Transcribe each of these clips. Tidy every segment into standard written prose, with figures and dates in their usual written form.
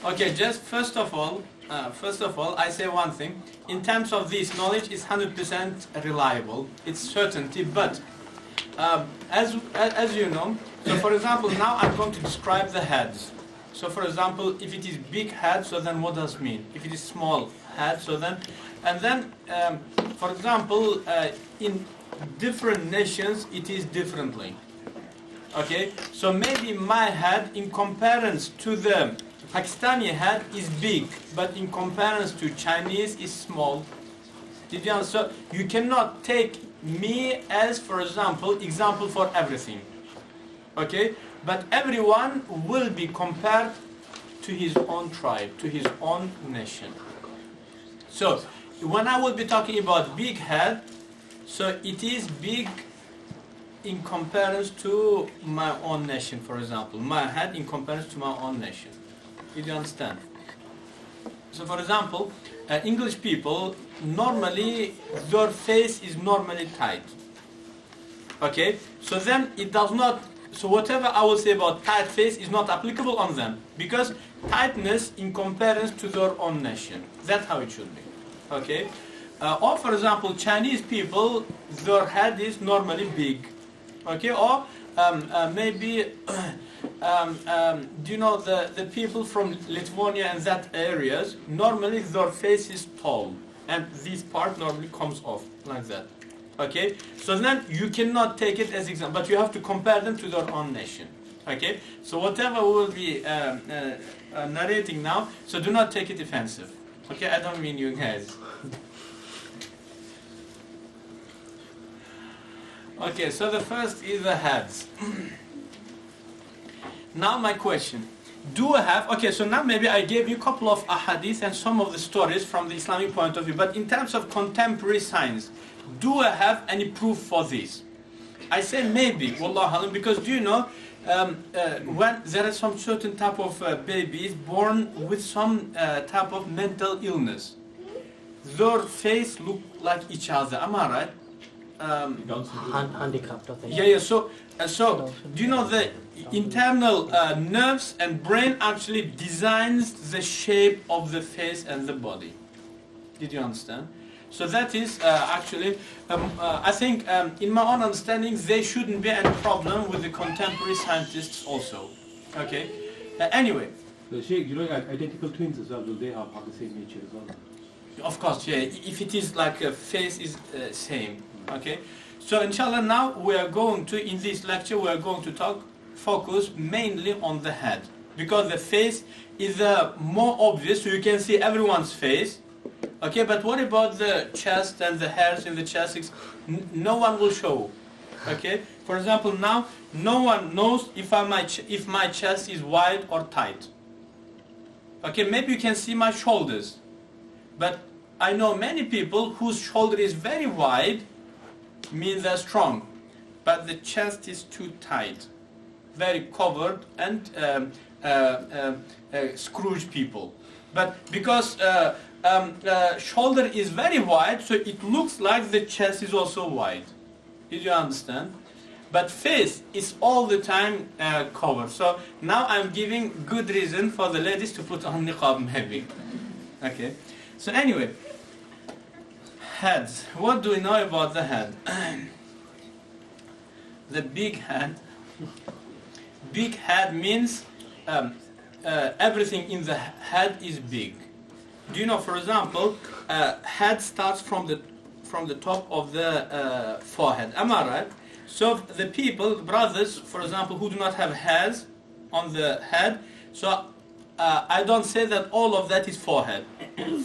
Okay, just first of all, I say one thing. In terms of this, knowledge is 100% reliable. It's certainty, but as you know, so for example, now I'm going to describe the heads. So for example, if it is big head, so then what does it mean? If it is small head, so then, and then, for example, in different nations, it is differently. Okay, so maybe my head in comparison to the Pakistani head is big, but in comparison to Chinese is small. Did you understand? So you cannot take me as, for example for everything. Okay, but everyone will be compared to his own tribe, to his own nation. So when I will be talking about big head, so it is big in comparison to my own nation, for example. My head in comparison to my own nation. Did you understand? So for example, English people, normally their face is normally tight. Okay? So then it does not, so whatever I will say about tight face is not applicable on them. Because tightness in comparison to their own nation. That's how it should be. Okay? Or for example, Chinese people, their head is normally big. Okay? Or maybe, do you know the people from Lithuania and that areas, normally their face is tall. And this part normally comes off like that. Okay? So then you cannot take it as example, but you have to compare them to their own nation. Okay? So whatever we will be narrating now, so do not take it offensive. Okay? I don't mean you guys. Okay, so the first is the heads. Now my question, do I have, okay, so now maybe I gave you a couple of ahadith and some of the stories from the Islamic point of view, but in terms of contemporary science, do I have any proof for this? I say maybe, wallahu alam, because do you know, when there is some certain type of babies born with some type of mental illness, their face look like each other, am I right? Handicapped, I think. Yeah. So do you know the internal nerves and brain actually designs the shape of the face and the body? Did you understand? So that is actually, I think, in my own understanding, there shouldn't be any problem with the contemporary scientists also. Okay. Anyway. So Sheikh, you know identical twins as well? Do they have the same nature as well? Of course, yeah. If it is like a face is same. Okay, so inshallah now we are going to, in this lecture, we are going to focus mainly on the head. Because the face is more obvious, so you can see everyone's face. Okay, but what about the chest and the hairs in the chest? No one will show. Okay, for example now, no one knows if my chest is wide or tight. Okay, maybe you can see my shoulders. But I know many people whose shoulder is very wide, means they're strong, but the chest is too tight, very covered, and Scrooge people. But because shoulder is very wide, so it looks like the chest is also wide. Did you understand? But face is all the time covered. So now I'm giving good reason for the ladies to put on niqab maybe. Okay. So anyway. Heads. What do we know about the head? The big head. Big head means everything in the head is big. Do you know, for example, head starts from the top of the forehead. Am I right? So the people, brothers, for example, who do not have hairs on the head, so I don't say that all of that is forehead.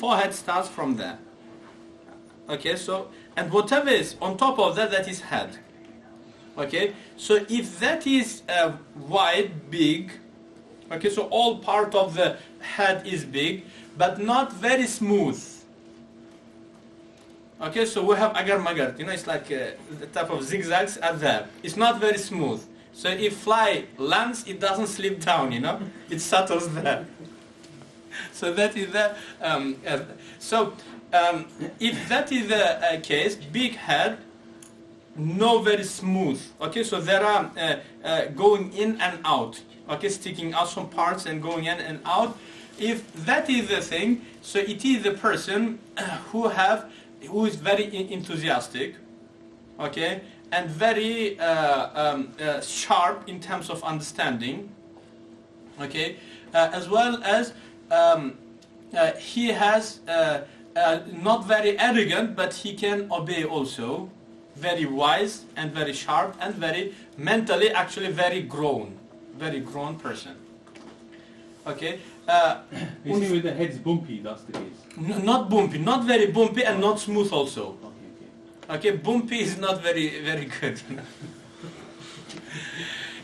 Forehead starts from there. Okay, so, and whatever is on top of that, that is head. Okay, so if that is wide, big, okay, so all part of the head is big, but not very smooth. Okay, so we have agar magar, you know, it's like the type of zigzags are there. It's not very smooth. So if fly lands, it doesn't slip down, you know, it settles there. So that is the, if that is the case, big head, no very smooth. Okay, so there are going in and out. Okay, sticking out some parts and going in and out. if that is the thing, so it is the person who is very enthusiastic, okay, and very sharp in terms of understanding, okay, as well as he has not very arrogant, but he can obey also, very wise and very sharp and very mentally actually very grown person. Okay. Only with the head's bumpy, that's the case. Not bumpy, not very bumpy, and not smooth also. Okay. Okay, bumpy is not very good.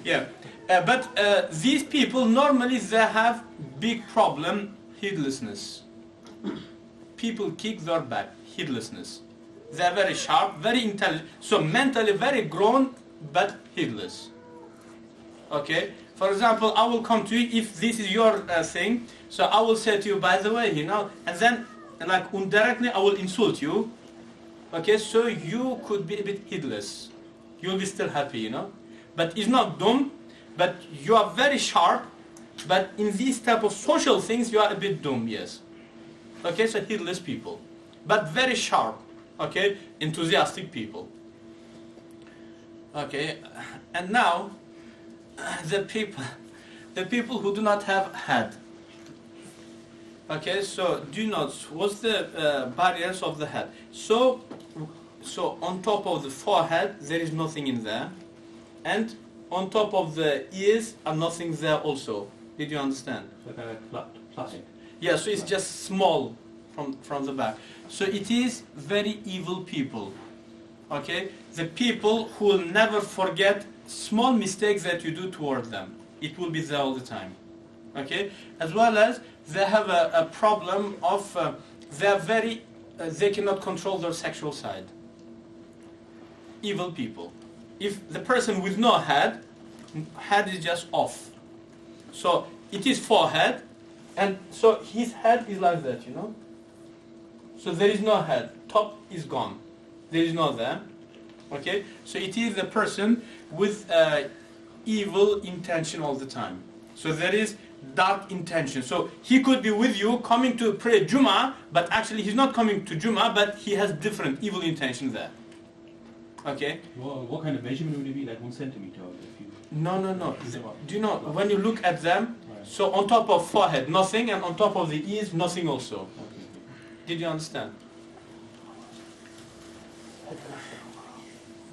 Yeah, but these people normally they have big problem, heedlessness. People kick their back, heedlessness. They are very sharp, very intelligent, so mentally very grown, but heedless. Okay. For example, I will come to you if this is your thing. So I will say to you, by the way, and then like indirectly I will insult you. Okay, so you could be a bit heedless. You'll be still happy, But it's not dumb, but you are very sharp. But in these type of social things, you are a bit dumb, yes. Okay, so heedless people, but very sharp. Okay, enthusiastic people. Okay, and now the people who do not have head. Okay, so do not. What's the barriers of the head? So on top of the forehead there is nothing in there, and on top of the ears are nothing there also. Did you understand? Like flat head. Yeah, so it's just small from the back. So it is very evil people. Okay, the people who will never forget small mistakes that you do toward them. It will be there all the time. Okay, as well as they have a problem of they cannot control their sexual side. Evil people. If the person with no head is just off. So it is forehead, and so his head is like that, So there is no head. Top is gone. There is no there. Okay? So it is the person with evil intention all the time. So there is dark intention. So he could be with you coming to pray Jummah, but actually he's not coming to Jummah, but he has different evil intention there. Okay? Well, what kind of measurement would it be? Like 1 centimeter? If you... No. Do you know, when you look at them, so on top of forehead, nothing, and on top of the ears, nothing also. Okay. Did you understand?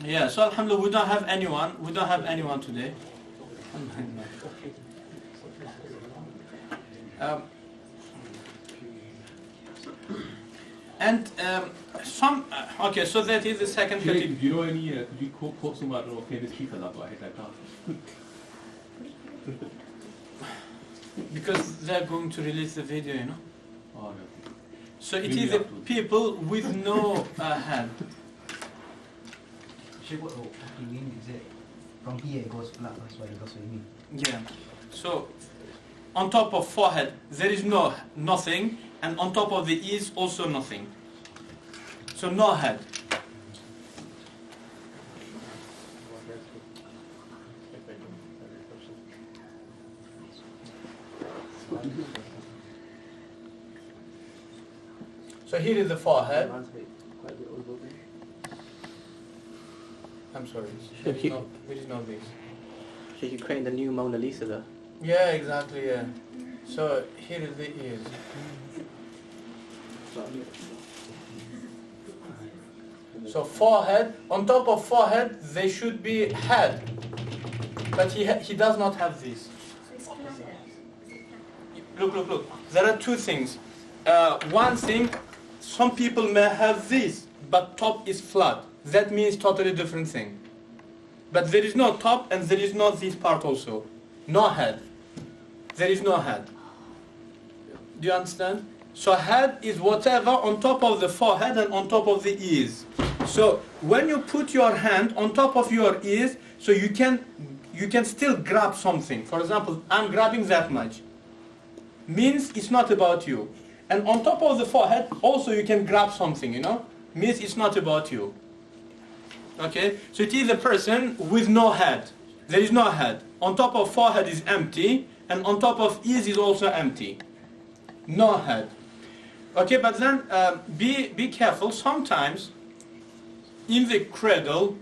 Yeah, so alhamdulillah, we don't have anyone today. Okay, so that is the second category. Do you know any, could you quote some, I don't know, famous people that got head like that? Because they're going to release the video, Oh, no. So it is the people with no head. What you mean is it from here it goes flat, that's what you mean. Yeah. So on top of forehead there is nothing, and on top of the ears also nothing. So no head. So here is the forehead. I'm sorry. There is no this. So you're creating the new Mona Lisa there. Yeah, exactly, yeah. So here is the ears. So forehead, on top of forehead, there should be head. But he does not have this. Look. There are two things. One thing, some people may have this, but top is flat. That means totally different thing. But there is no top and there is not this part also. No head. There is no head. Do you understand? So head is whatever on top of the forehead and on top of the ears. So when you put your hand on top of your ears, so you can still grab something. For example, I'm grabbing that much. Means it's not about you. And on top of the forehead, also you can grab something, Means it's not about you. Okay? So it is a person with no head. There is no head. On top of forehead is empty, and on top of ears is also empty. no head. Okay, but then be careful. Sometimes in the cradle,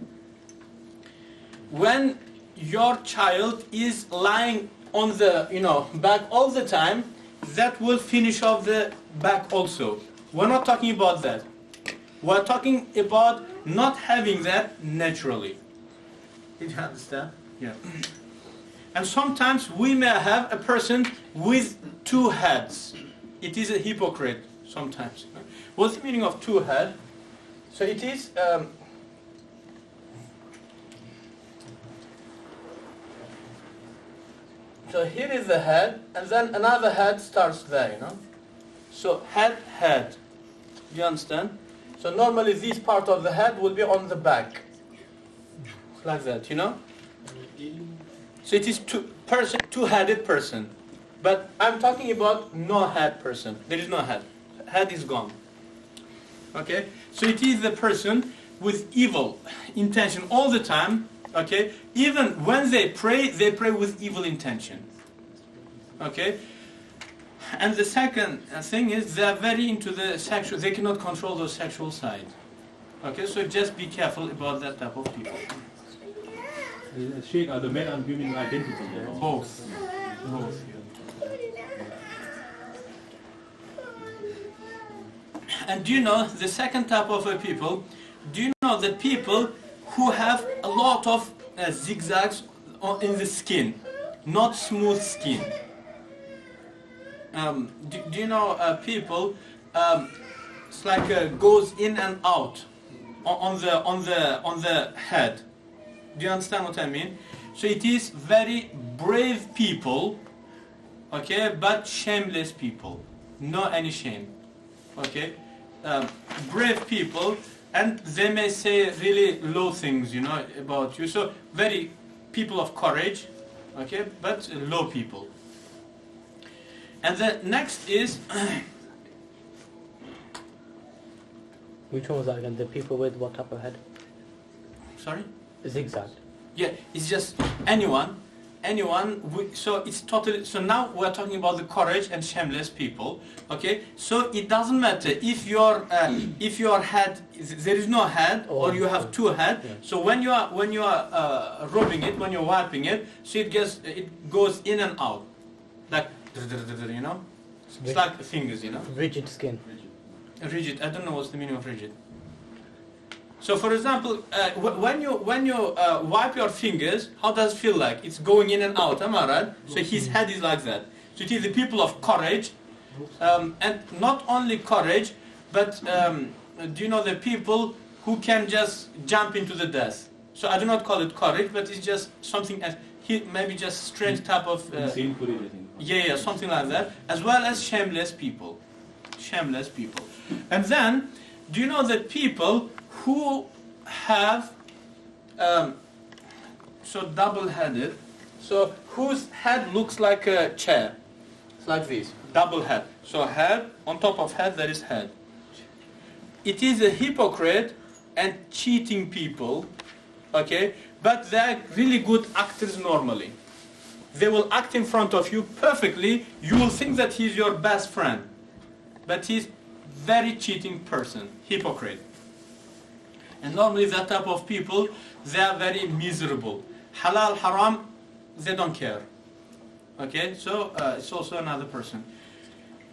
when your child is lying on the back all the time, that will finish off the back also. We're not talking about that. We're talking about not having that naturally. Did you understand? Yeah. And sometimes we may have a person with two heads. It is a hypocrite sometimes. What's the meaning of two head? So it is so here is the head, and then another head starts there, So head. Do you understand? So normally this part of the head will be on the back. Like that, So it is two-headed person. But I'm talking about no head person. There is no head. Head is gone. Okay? So it is the person with evil intention all the time. Okay? Even when they pray with evil intention. Okay? And the second thing is they are very into the sexual. They cannot control the sexual side. Okay? So just be careful about that type of people. Sheikh, are the men and women identical? Both. And do you know the second type of people? Do you know the people who have a lot of zigzags in the skin, not smooth skin? Do you know people? It's like goes in and out on the head. Do you understand what I mean? So it is very brave people, okay, but shameless people, no any shame, okay. Brave people, and they may say really low things, about you. So very people of courage, okay, but low people. And the next is which one was that again? The people with what type of head? sorry. Zigzag. Yeah, it's just anyone. So it's totally. So now we're talking about the courage and shameless people. Okay, so it doesn't matter if your head there is no head or you have two head. Yeah. So when you are rubbing it, when you're wiping it, so it goes in and out, like It's like fingers, Rigid skin. Rigid. I don't know what's the meaning of rigid. So, for example, when you wipe your fingers, how does it feel like? It's going in and out, am I right? So his head is like that. So it is the people of courage, and not only courage, but do you know the people who can just jump into the death? So I do not call it courage, but it's just something as maybe just strange type of. Insane courage, I think. Yeah, something like that. As well as shameless people, and then do you know that people who have so double-headed, so whose head looks like a chair, it's like this, double head. So head, on top of head there is head. It is a hypocrite and cheating people, okay, but they are really good actors normally. They will act in front of you perfectly. You will think that he's your best friend, but he's very cheating person, hypocrite. And normally that type of people, they are very miserable. Halal, haram, they don't care. Okay, so it's also another person.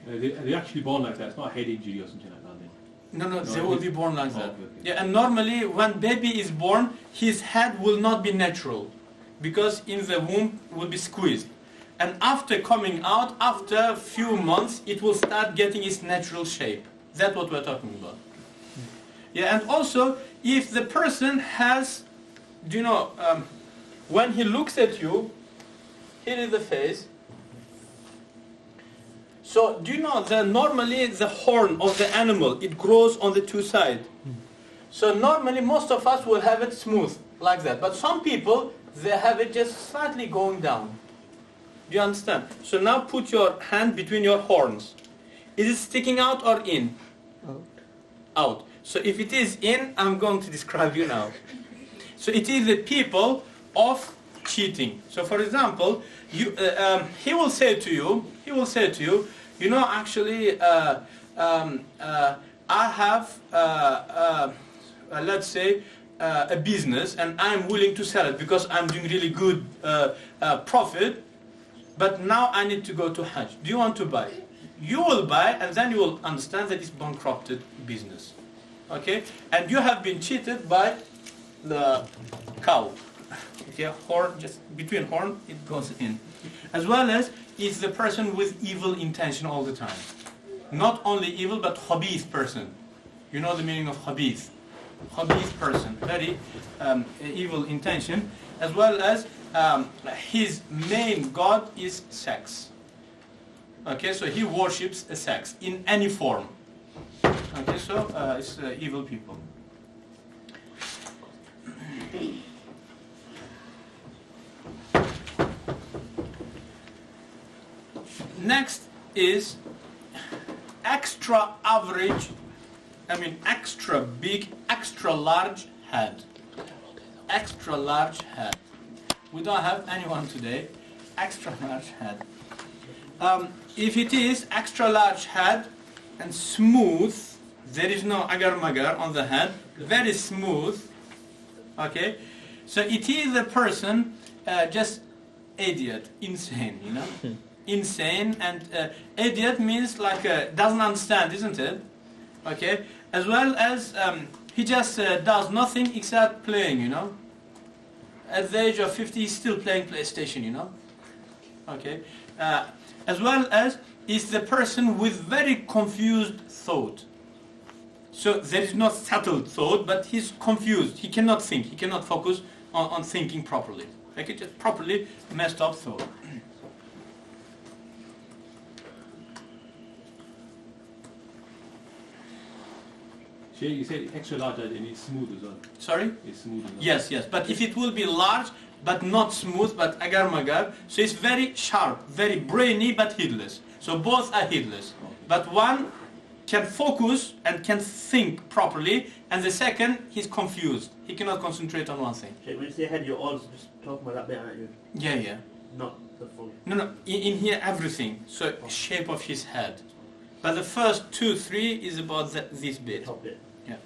They're actually born like that. It's not a head injury or something like that. No, they will be born like that. Okay. Yeah, and normally when baby is born, his head will not be natural, because in the womb will be squeezed. And after coming out, after a few months, it will start getting its natural shape. That's what we're talking about. Yeah, and also, if the person has, when he looks at you, here is the face. So, do you know that normally the horn of the animal, it grows on the two sides. So normally most of us will have it smooth, like that. But some people, they have it just slightly going down. Do you understand? So now put your hand between your horns. Is it sticking out or in? Out. Out. So if it is in, I'm going to describe you now. So it is the people of cheating. So for example, he will say to you, You know, actually, I have, let's say, a business, and I'm willing to sell it because I'm doing really good profit, but now I need to go to Hajj. Do you want to buy? You will buy, and then you will understand that it's bankrupted business. Okay? And you have been cheated by the cow. Okay, horn, just between horn, it goes in. As well as it's the person with evil intention all the time. Not only evil, but khabith person. You know the meaning of khabith. Khabith person, very evil intention. As well as his main god is sex. Okay, so he worships a sex in any form. Okay, so it's evil people. Next is extra average, extra big, extra large head. Extra large head. We don't have anyone today. Extra large head. If it is extra large head and smooth, there is no agar-magar on the head, very smooth, okay, so it is a person just idiot, insane, you know, insane, and idiot means like doesn't understand, isn't it? Okay, as well as he just does nothing except playing, you know. At the age of 50 he's still playing PlayStation, you know. Okay, as well as is the person with very confused thought. So there is no settled thought, but he's confused. He cannot think. He cannot focus on thinking properly. Like it just properly messed up thought. Shay, you said extra large and it's smooth as well. Sorry? It's smooth as well. Yes, yes. But if it will be large, but not smooth, but agar-magar, so it's very sharp, very brainy, but heedless. So both are heedless. Okay. But one can focus and can think properly, and the second, he's confused. He cannot concentrate on one thing. When you say head, you're also just talking about that bit, aren't you? Yeah, yeah. Not the full. No, in here everything. So shape of his head. But the first 2, 3 is about this bit. Top bit. Yeah.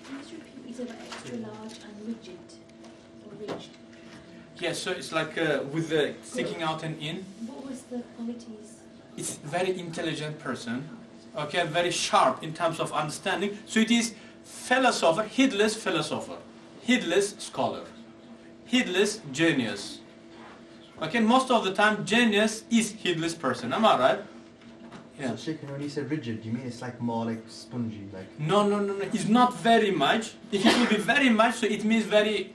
Can you just repeat what you said about extra large and rigid? Or ridged? Yeah, so it's like with the sticking out and in. What was the qualities? It's very intelligent person. Okay, very sharp in terms of understanding. So it is philosopher, heedless philosopher, heedless scholar, heedless genius. Okay, most of the time genius is heedless person. Am I right? Yeah. So Sheikh, when you say rigid, do you mean it's like more like spongy, like? No. It's not very much. If it will be very much, so it means very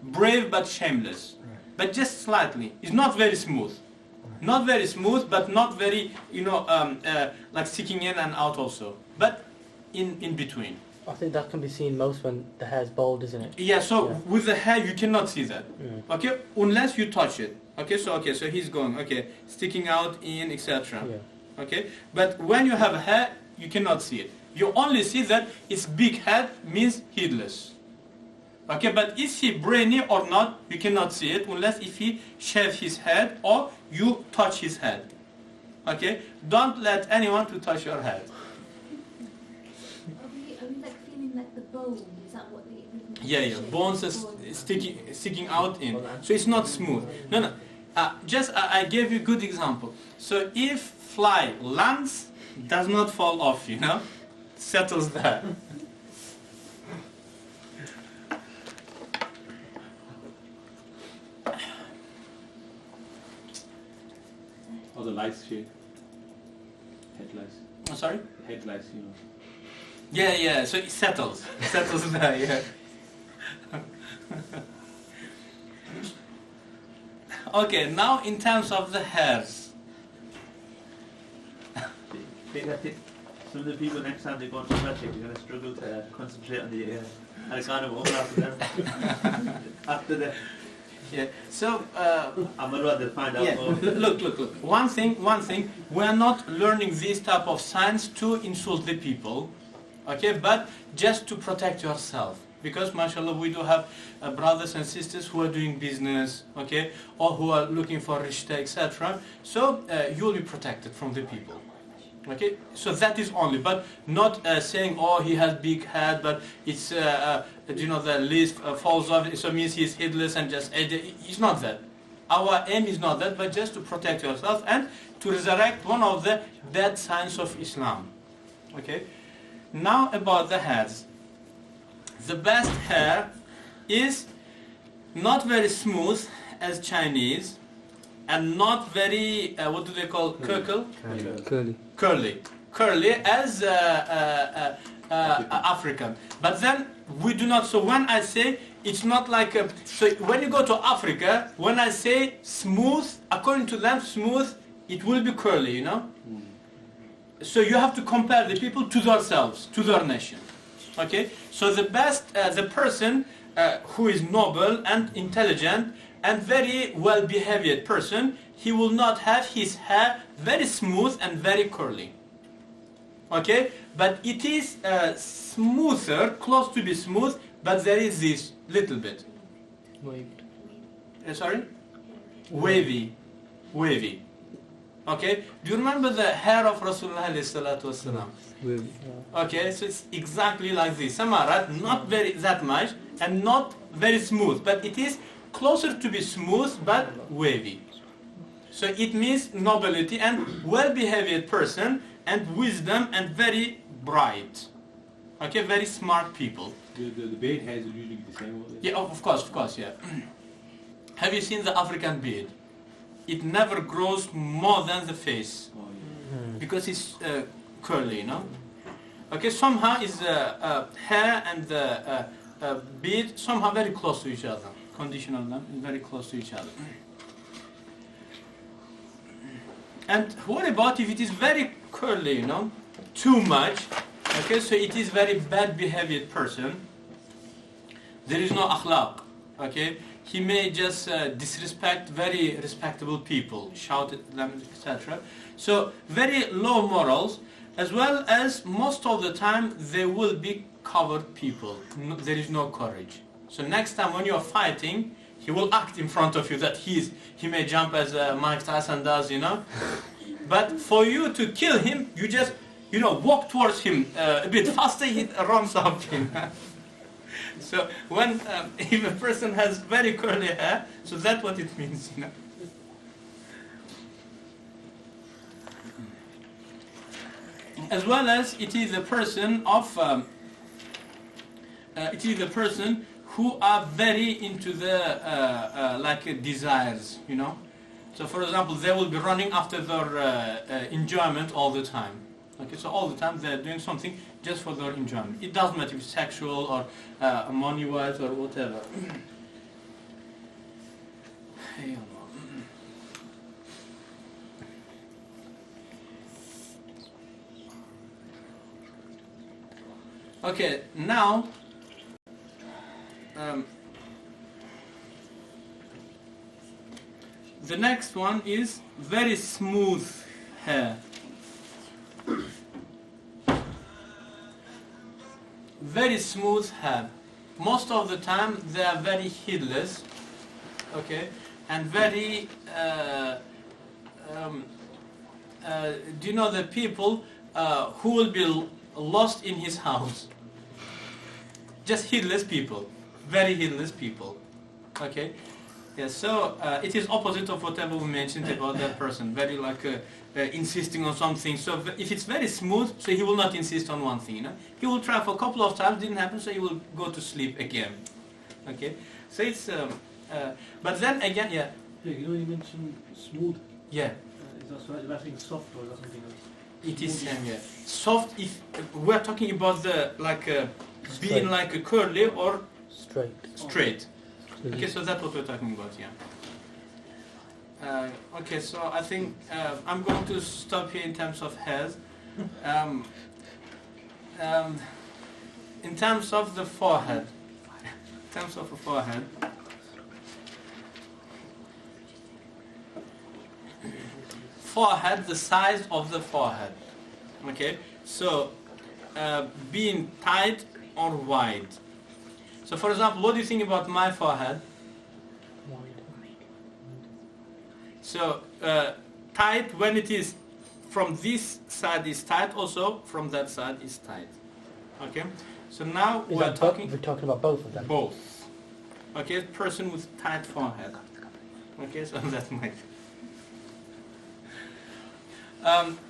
brave but shameless. Right. But just slightly. It's not very smooth. Right. Not very smooth, but not very, like sticking in and out also. But in between. I think that can be seen most when the hair's bald, isn't it? Yeah, so Yeah. with the hair you cannot see that. Mm. Okay, unless you touch it. Okay, so he's going, sticking out in, etc. Yeah. Okay, but when you have a hair, you cannot see it. You only see that its big head means heedless. Okay, but is he brainy or not, you cannot see it unless if he shaves his head or you touch his head. Okay, don't let anyone to touch your head. Are we like feeling like the bone? Is that what the... Yeah, bones are sticking out in. So it's not smooth. No. I gave you a good example. So if fly lands, does not fall off, you know, settles there. Or the lights, Shay. Headlights. Oh, sorry? Headlights, you know. Yeah, so it settles there, yeah. Okay, now in terms of the hairs. I think some of the people next time they go on Undertaking, you're going to struggle to concentrate on the Alexander Woman after them. After the... Yeah, so... I'm going to rather find out yeah, more. look. One thing, we are not learning this type of science to insult the people, okay, but just to protect yourself. because mashallah we do have brothers and sisters who are doing business, okay, or who are looking for rishta, etc. So you will be protected from the people. Okay, so that is only, but not saying, oh, he has big head, but it's you know, the list falls off, so means he's headless and just, it's not that. Our aim is not that, but just to protect yourself and to resurrect one of the dead signs of Islam. Okay, now about the heads. The best hair is not very smooth as Chinese, and not very, what do they call, curly as African. But then we do not, so when I say it's not like a, so when you go to Africa, when I say smooth, according to them smooth, it will be curly, you know. So you have to compare the people to themselves, to their nation. Okay, so the best, the person who is noble and intelligent and very well-behaved person, he will not have his hair very smooth and very curly. Okay, but it is smoother, close to be smooth, but there is this little bit. Waved. Sorry? Wavy. Wavy. Okay, do you remember the hair of Rasulullah sallallahu alaihi wasallam? Okay, so it's exactly like this. Samarat, not very that much, and not very smooth, but it is closer to be smooth, but wavy. So it means nobility and well-behaved person, and wisdom, and very bright. Okay, very smart people. The beard hairs will usually be the same, won't they? Yeah, of course, yeah. Have you seen the African beard? It never grows more than the face, Oh, yeah. because it's curly, you know. Okay, somehow is the hair and the beard somehow very close to each other. Condition of them is very close to each other. And what about if it is very curly, you know, too much? Okay, so it is very bad behaved person. There is no akhlaq. Okay, he may just disrespect very respectable people, shout at them, etc. So very low morals, as well as most of the time they will be coward people. No, there is no courage. So next time when you are fighting, he will act in front of you that he may jump as Mike Tyson does, you know. But for you to kill him, you just, you know, walk towards him a bit faster, he runs up him. So when if a person has very curly hair, so that's what it means, you know. As well as it is a person of, it is a person who are very into the like desires, you know. So for example, they will be running after their enjoyment all the time. Okay, so all the time they're doing something just for their enjoyment. It doesn't matter if it's sexual or money-wise or whatever. Okay, now the next one is very smooth hair. Very smooth hair. Most of the time they are very headless, okay, and very do you know the people who will be lost in his house? Just headless people, very headless people, okay. Yeah, so it is opposite of whatever we mentioned about that person, very like insisting on something. So if it's very smooth, so he will not insist on one thing, you know. He will try for a couple of times, didn't happen, so he will go to sleep again. Okay, so it's but then again, yeah. Yeah, you know you mentioned smooth. Yeah. Is that right? Is that something soft or is that something else? It is same, yeah. Soft. If we're talking about the like being like a curly or straight. Okay, so that's what we're talking about, yeah. Okay, so I think I'm going to stop here in terms of hairs. In terms of the forehead, forehead, the size of the forehead. Okay, so being tight or wide. So for example, what do you think about my forehead? So tight when it is from this side is tight, also from that side is tight. Okay. So now we're talking about both of them. both. Okay, person with tight forehead. Okay, so that might.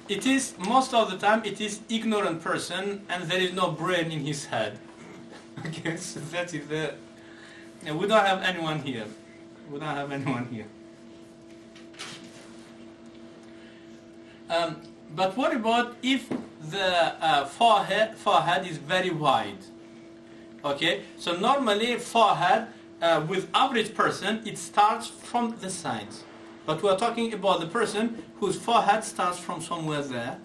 It is most of the time it is ignorant person and there is no brain in his head. Okay, so that is the. We don't have anyone here. We don't have anyone here. But what about if the forehead is very wide? Okay, so normally forehead with average person it starts from the sides, but we are talking about the person whose forehead starts from somewhere there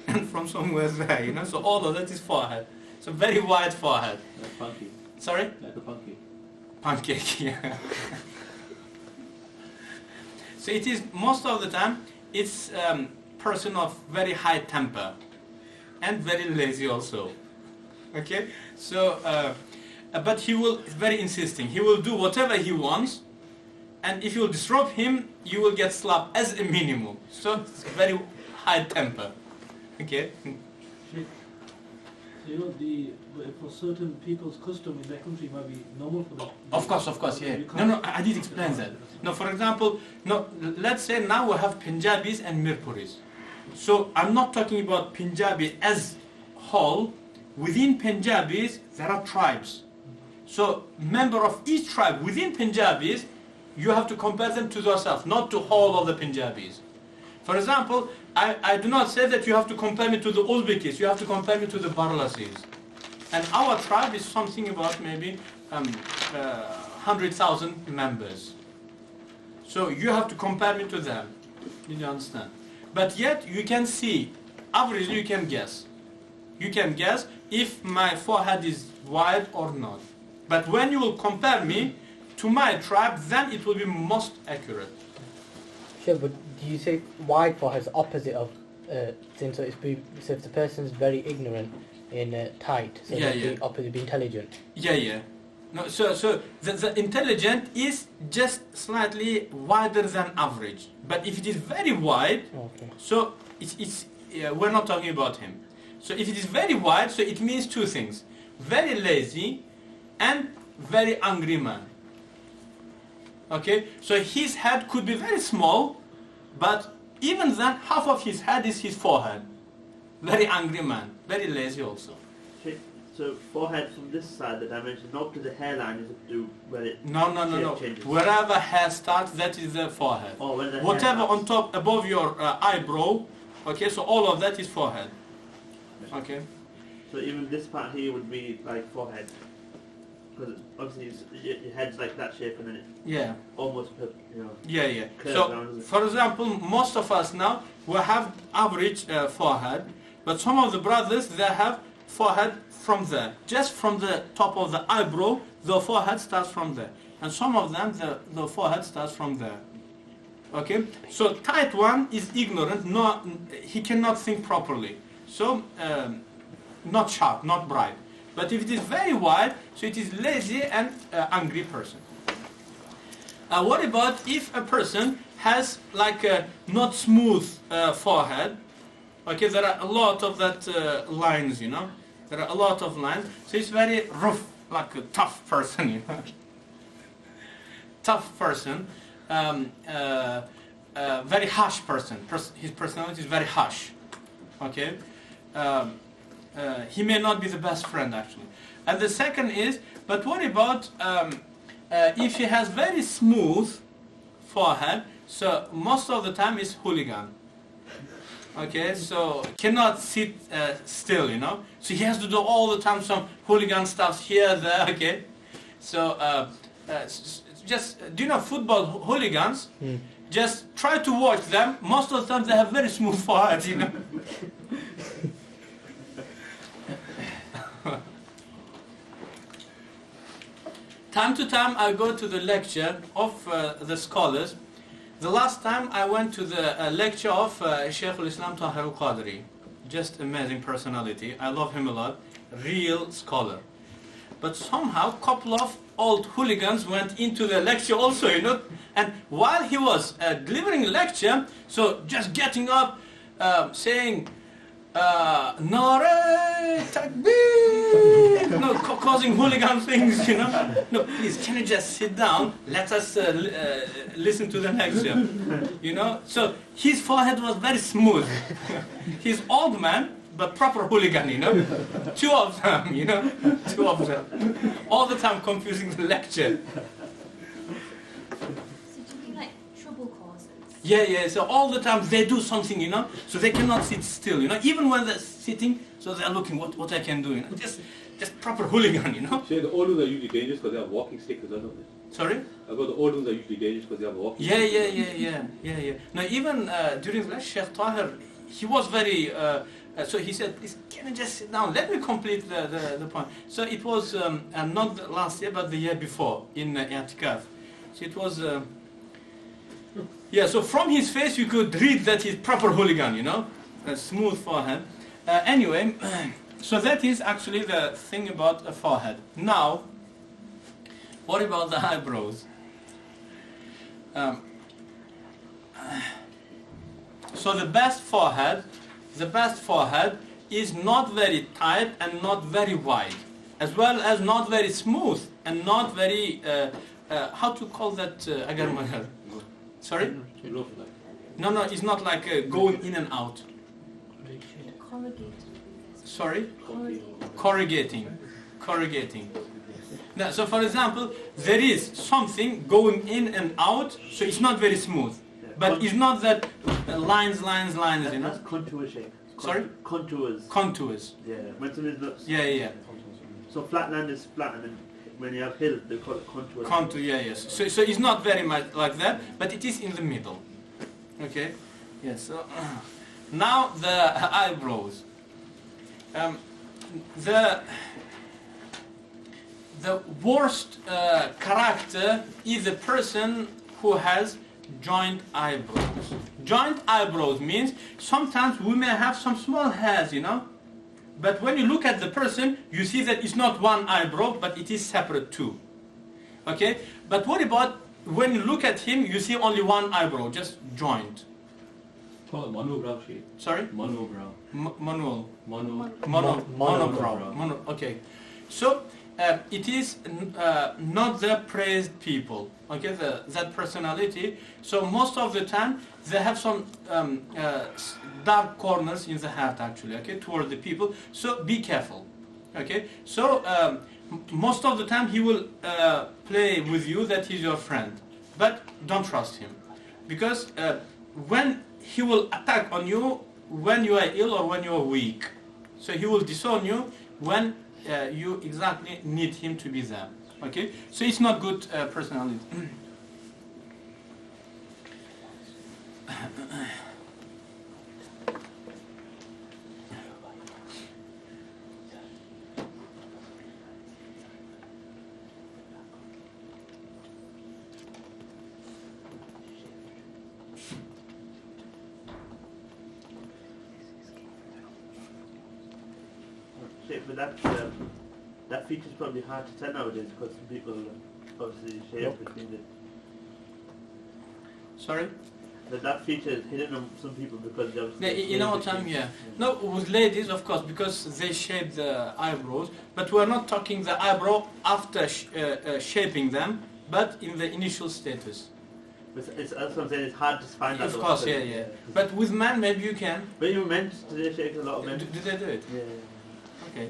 and from somewhere there. You know, so all of that is forehead. So very wide forehead. Like funky. Sorry? Like a funky. Pancake. Yeah. So it is most of the time it's person of very high temper and very lazy also. Okay, so but he will very insisting. He will do whatever he wants, and if you disrupt him, you will get slapped as a minimum. So it's very high temper. Okay. So, you know, for certain people's custom in their country might be normal for them. Of course, yeah. No, I did explain that. No, for example, let's say now we have Punjabis and Mirpuris. So I'm not talking about Punjabi as whole. Within Punjabis, there are tribes. So member of each tribe within Punjabis, you have to compare them to yourself, not to whole of the Punjabis. For example, I do not say that you have to compare me to the Uzbekis, you have to compare me to the Barlasis. And our tribe is something about maybe 100,000 members. So you have to compare me to them. Did you understand? But yet you can see, averagely you can guess. You can guess if my forehead is wide or not. But when you will compare me to my tribe, then it will be most accurate. Sure, but do you say wide forehead is the opposite of thin? So if the person's very ignorant in tight, so the opposite be intelligent. Yeah. No, so the intelligent is just slightly wider than average. But if it is very wide, okay. So we're not talking about him. So if it is very wide, so it means two things: very lazy and very angry man. Okay, so his head could be very small, but even then, half of his head is his forehead. Very angry man, very lazy also. So forehead from this side, the dimension, not to the hairline, is it to where it No. changes? Wherever hair starts, that is the forehead. Oh, where the Whatever hair on top, above your eyebrow, okay, so all of that is forehead. Okay. So even this part here would be like forehead. Because obviously your head's like that shape and then it almost, you know. Yeah. curves So, around, for example, most of us now, we have average forehead, but some of the brothers, they have forehead from there. Just from the top of the eyebrow, the forehead starts from there. And some of them, the forehead starts from there. Okay? So, tight one is ignorant, he cannot think properly. So, not sharp, not bright. But if it is very wide, so it is lazy and angry person. What about if a person has like a not smooth forehead? Okay, there are a lot of that lines, you know. There are a lot of lines. So it's very rough, like a tough person, you know. Tough person. Very harsh person. His personality is very harsh. Okay. He may not be the best friend actually. And the second is, but what about if he has very smooth forehead? So most of the time is hooligan. Okay, so cannot sit still, you know. So he has to do all the time some hooligan stuff here, there. Okay, so just do you know football hooligans? Just try to watch them. Most of the time they have very smooth foreheads, you know. Time to time I go to the lecture of the scholars. The last time I went to the lecture of Shaykh al-Islam Tahir al-Qadri. Just amazing personality. I love him a lot. Real scholar. But somehow couple of old hooligans went into the lecture also, you know. And while he was delivering a lecture, so just getting up, saying, Nare Takbir, no, causing hooligan things, you know. No, please, can you just sit down? Let us listen to the lecture, you know. So his forehead was very smooth. He's old man, but proper hooligan, you know. Two of them, you know. Two of them. All the time confusing the lecture. Yeah, so all the time they do something, you know, so they cannot sit still, you know, even when they're sitting, so they're looking what I can do, you know, just proper hooligan, you know. So the old ones are usually dangerous because they have walking sticks as well, don't they? Sorry? I got the old ones are usually dangerous because they have a walking stick. Yeah. Now even during the Shaykh Tahir, he was very, so he said, please, can you just sit down, let me complete the point. So it was not last year, but the year before in I'tikaf. So it was... yeah, so from his face you could read that he's proper hooligan, you know, a smooth forehead. Anyway, so that is actually the thing about a forehead. Now, what about the eyebrows? So the best forehead is not very tight and not very wide, as well as not very smooth and not very, how to call that, agar mahal? Sorry? No, it's not like going in and out. Sorry? Corrugating. Now, so for example, there is something going in and out, so it's not very smooth. But it's not that lines, you know? That's contours shape. Sorry? Contours. Yeah. When something looks... Yeah. So flat land is flat, and then when you have hill, they call it contour. Contour, yes. So it's not very much like that, but it is in the middle. Okay? Yes, so... now the eyebrows. The worst character is the person who has joint eyebrows. Joint eyebrows means sometimes we may have some small hairs, you know, but when you look at the person, you see that it's not one eyebrow, but it is separate too. Okay? But what about when you look at him, you see only one eyebrow, just joint? Call it monobrow shape. Sorry? Monobrow. Monobrow. Okay. So it is not the praised people. Okay, that personality. So most of the time they have some dark corners in the heart, actually. Okay, toward the people. So be careful. Okay. So most of the time he will play with you that he's your friend, but don't trust him, because when he will attack on you when you are ill or when you are weak. So he will disown you when you exactly need him to be there. Okay? So it's not good personality. But that feature is probably hard to tell nowadays because some people obviously share between the... Sorry? That feature is hidden on some people because they obviously... You know what I mean? Yeah. No, with ladies, of course, because they shape the eyebrows, but we're not talking the eyebrow after shaping them, but in the initial status. It's also I'm saying it's hard to find that. Of course, yeah. But with men, maybe you can. But you men, do they shape a lot of men? Do they do it? Yeah. Okay.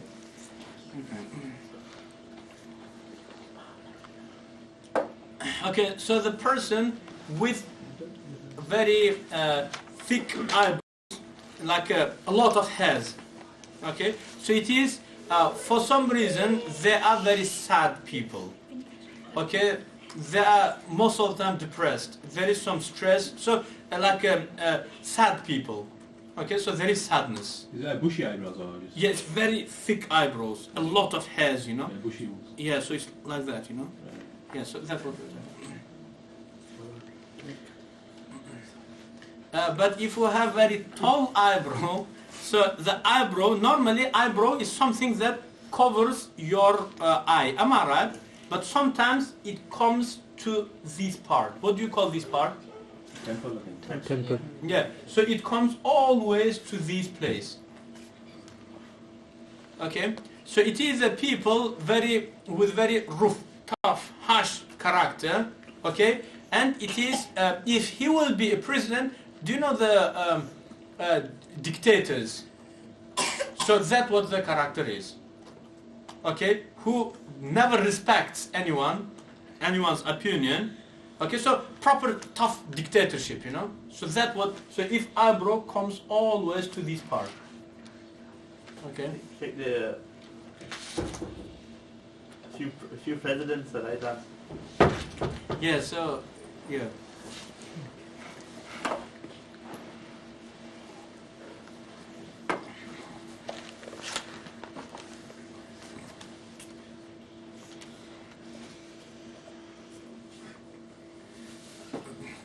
Okay, so the person with very thick eyebrows, like a lot of hairs. Okay, so it is for some reason they are very sad people. Okay, they are most of the time depressed. There is some stress, so like sad people. Okay, so there is sadness. Is that bushy eyebrows or just... Yes, very thick eyebrows, a lot of hairs, you know. Yeah, bushy ones. Yeah, so it's like that, you know. Yeah, so that's what we're doing. But if you have very tall eyebrow, so the eyebrow, normally eyebrow is something that covers your eye. Am I right? But sometimes it comes to this part. What do you call this part? Temple looking. Temple. Yeah. So it comes always to this place. Okay. So it is a people with very rough, tough, harsh character. Okay. And it is if he will be a president. Do you know the dictators? So that's what the character is. Okay, who never respects anyone's opinion. Okay, so proper tough dictatorship, you know. So that's what. So if eyebrow comes always to this part. Okay. Take a few presidents that I that. Yeah. So yeah.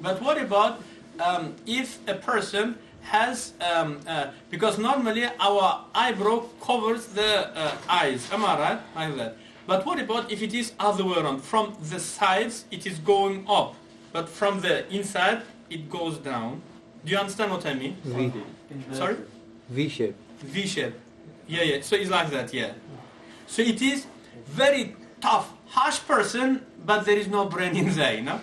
But what about if a person has, because normally our eyebrow covers the eyes, am I right? Like that. But what about if it is other way around? From the sides it is going up, but from the inside it goes down. Do you understand what I mean? V. Sorry? V shape. V shape. Yeah, yeah. So it's like that, yeah. So it is very tough, harsh person, but there is no brain in there, you know?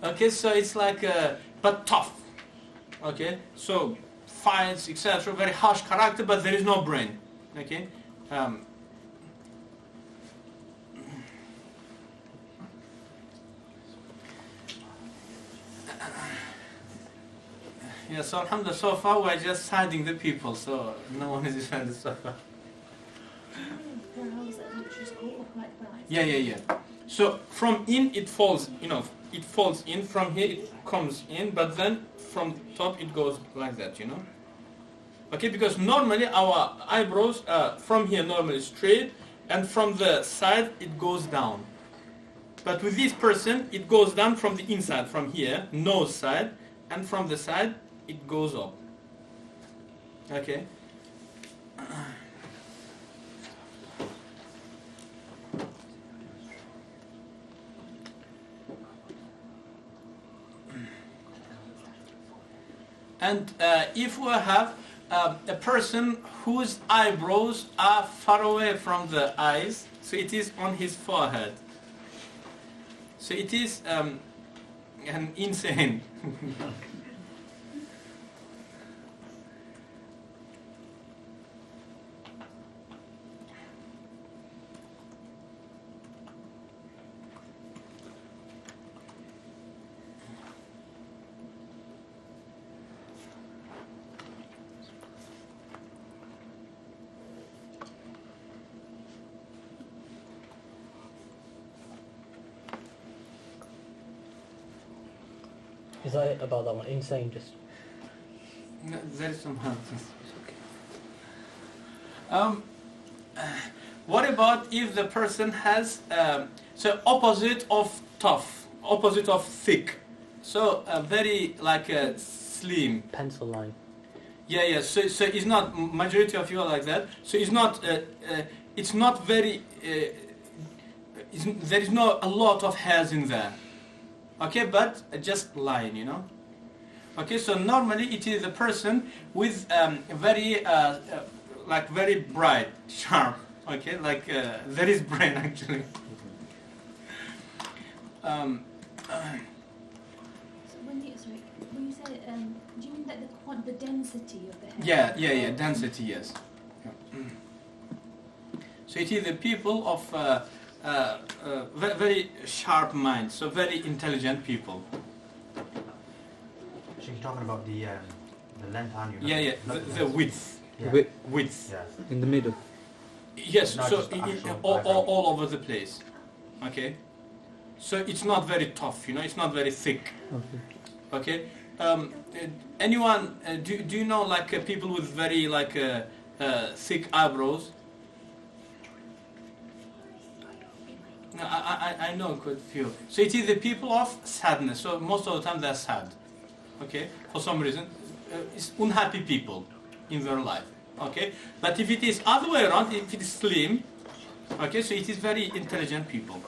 Okay, so it's like, but tough. Okay, so fights, etc. Very harsh character, but there is no brain. Okay. Yeah, so alhamdulillah, so far we're just siding the people, so no one is defended so far. Yeah, yeah, yeah. So from in it falls, you know, it falls in, from here it comes in, but then from top it goes like that, you know. Okay, because normally our eyebrows from here normally straight, and from the side it goes down. But with this person it goes down from the inside, from here, nose side, and from the side it goes up. Okay. And if we have a person whose eyebrows are far away from the eyes, so it is on his forehead. So it is an insane. Is that it about that one? Insane, just. No, there is some help. What about if the person has so opposite of tough, opposite of thick, so very like a slim Pencil line. Yeah, yeah. So it's not majority of you are like that. So it's not very. There is no a lot of hairs in there. Okay, but just line, you know. Okay, so normally it is a person with very like very bright, sharp. Okay, like there is brain actually. So when you say, do you mean that the density of the hair? Yeah, density, yes. So it is the people of very sharp mind, so very intelligent people. So you're talking about the length, aren't you? Yeah, the width. Yeah. Width. Yeah. In the middle. Yes, Not so just the actual all over the place. Okay, so it's not very tough, you know. It's not very thick. Okay. Anyone? Do you know like people with very like thick eyebrows? No, I know quite a few. So it is the people of sadness. So most of the time they're sad. Okay, for some reason, it's unhappy people in their life. Okay, but if it is other way around, if it is slim, okay, so it is very intelligent people.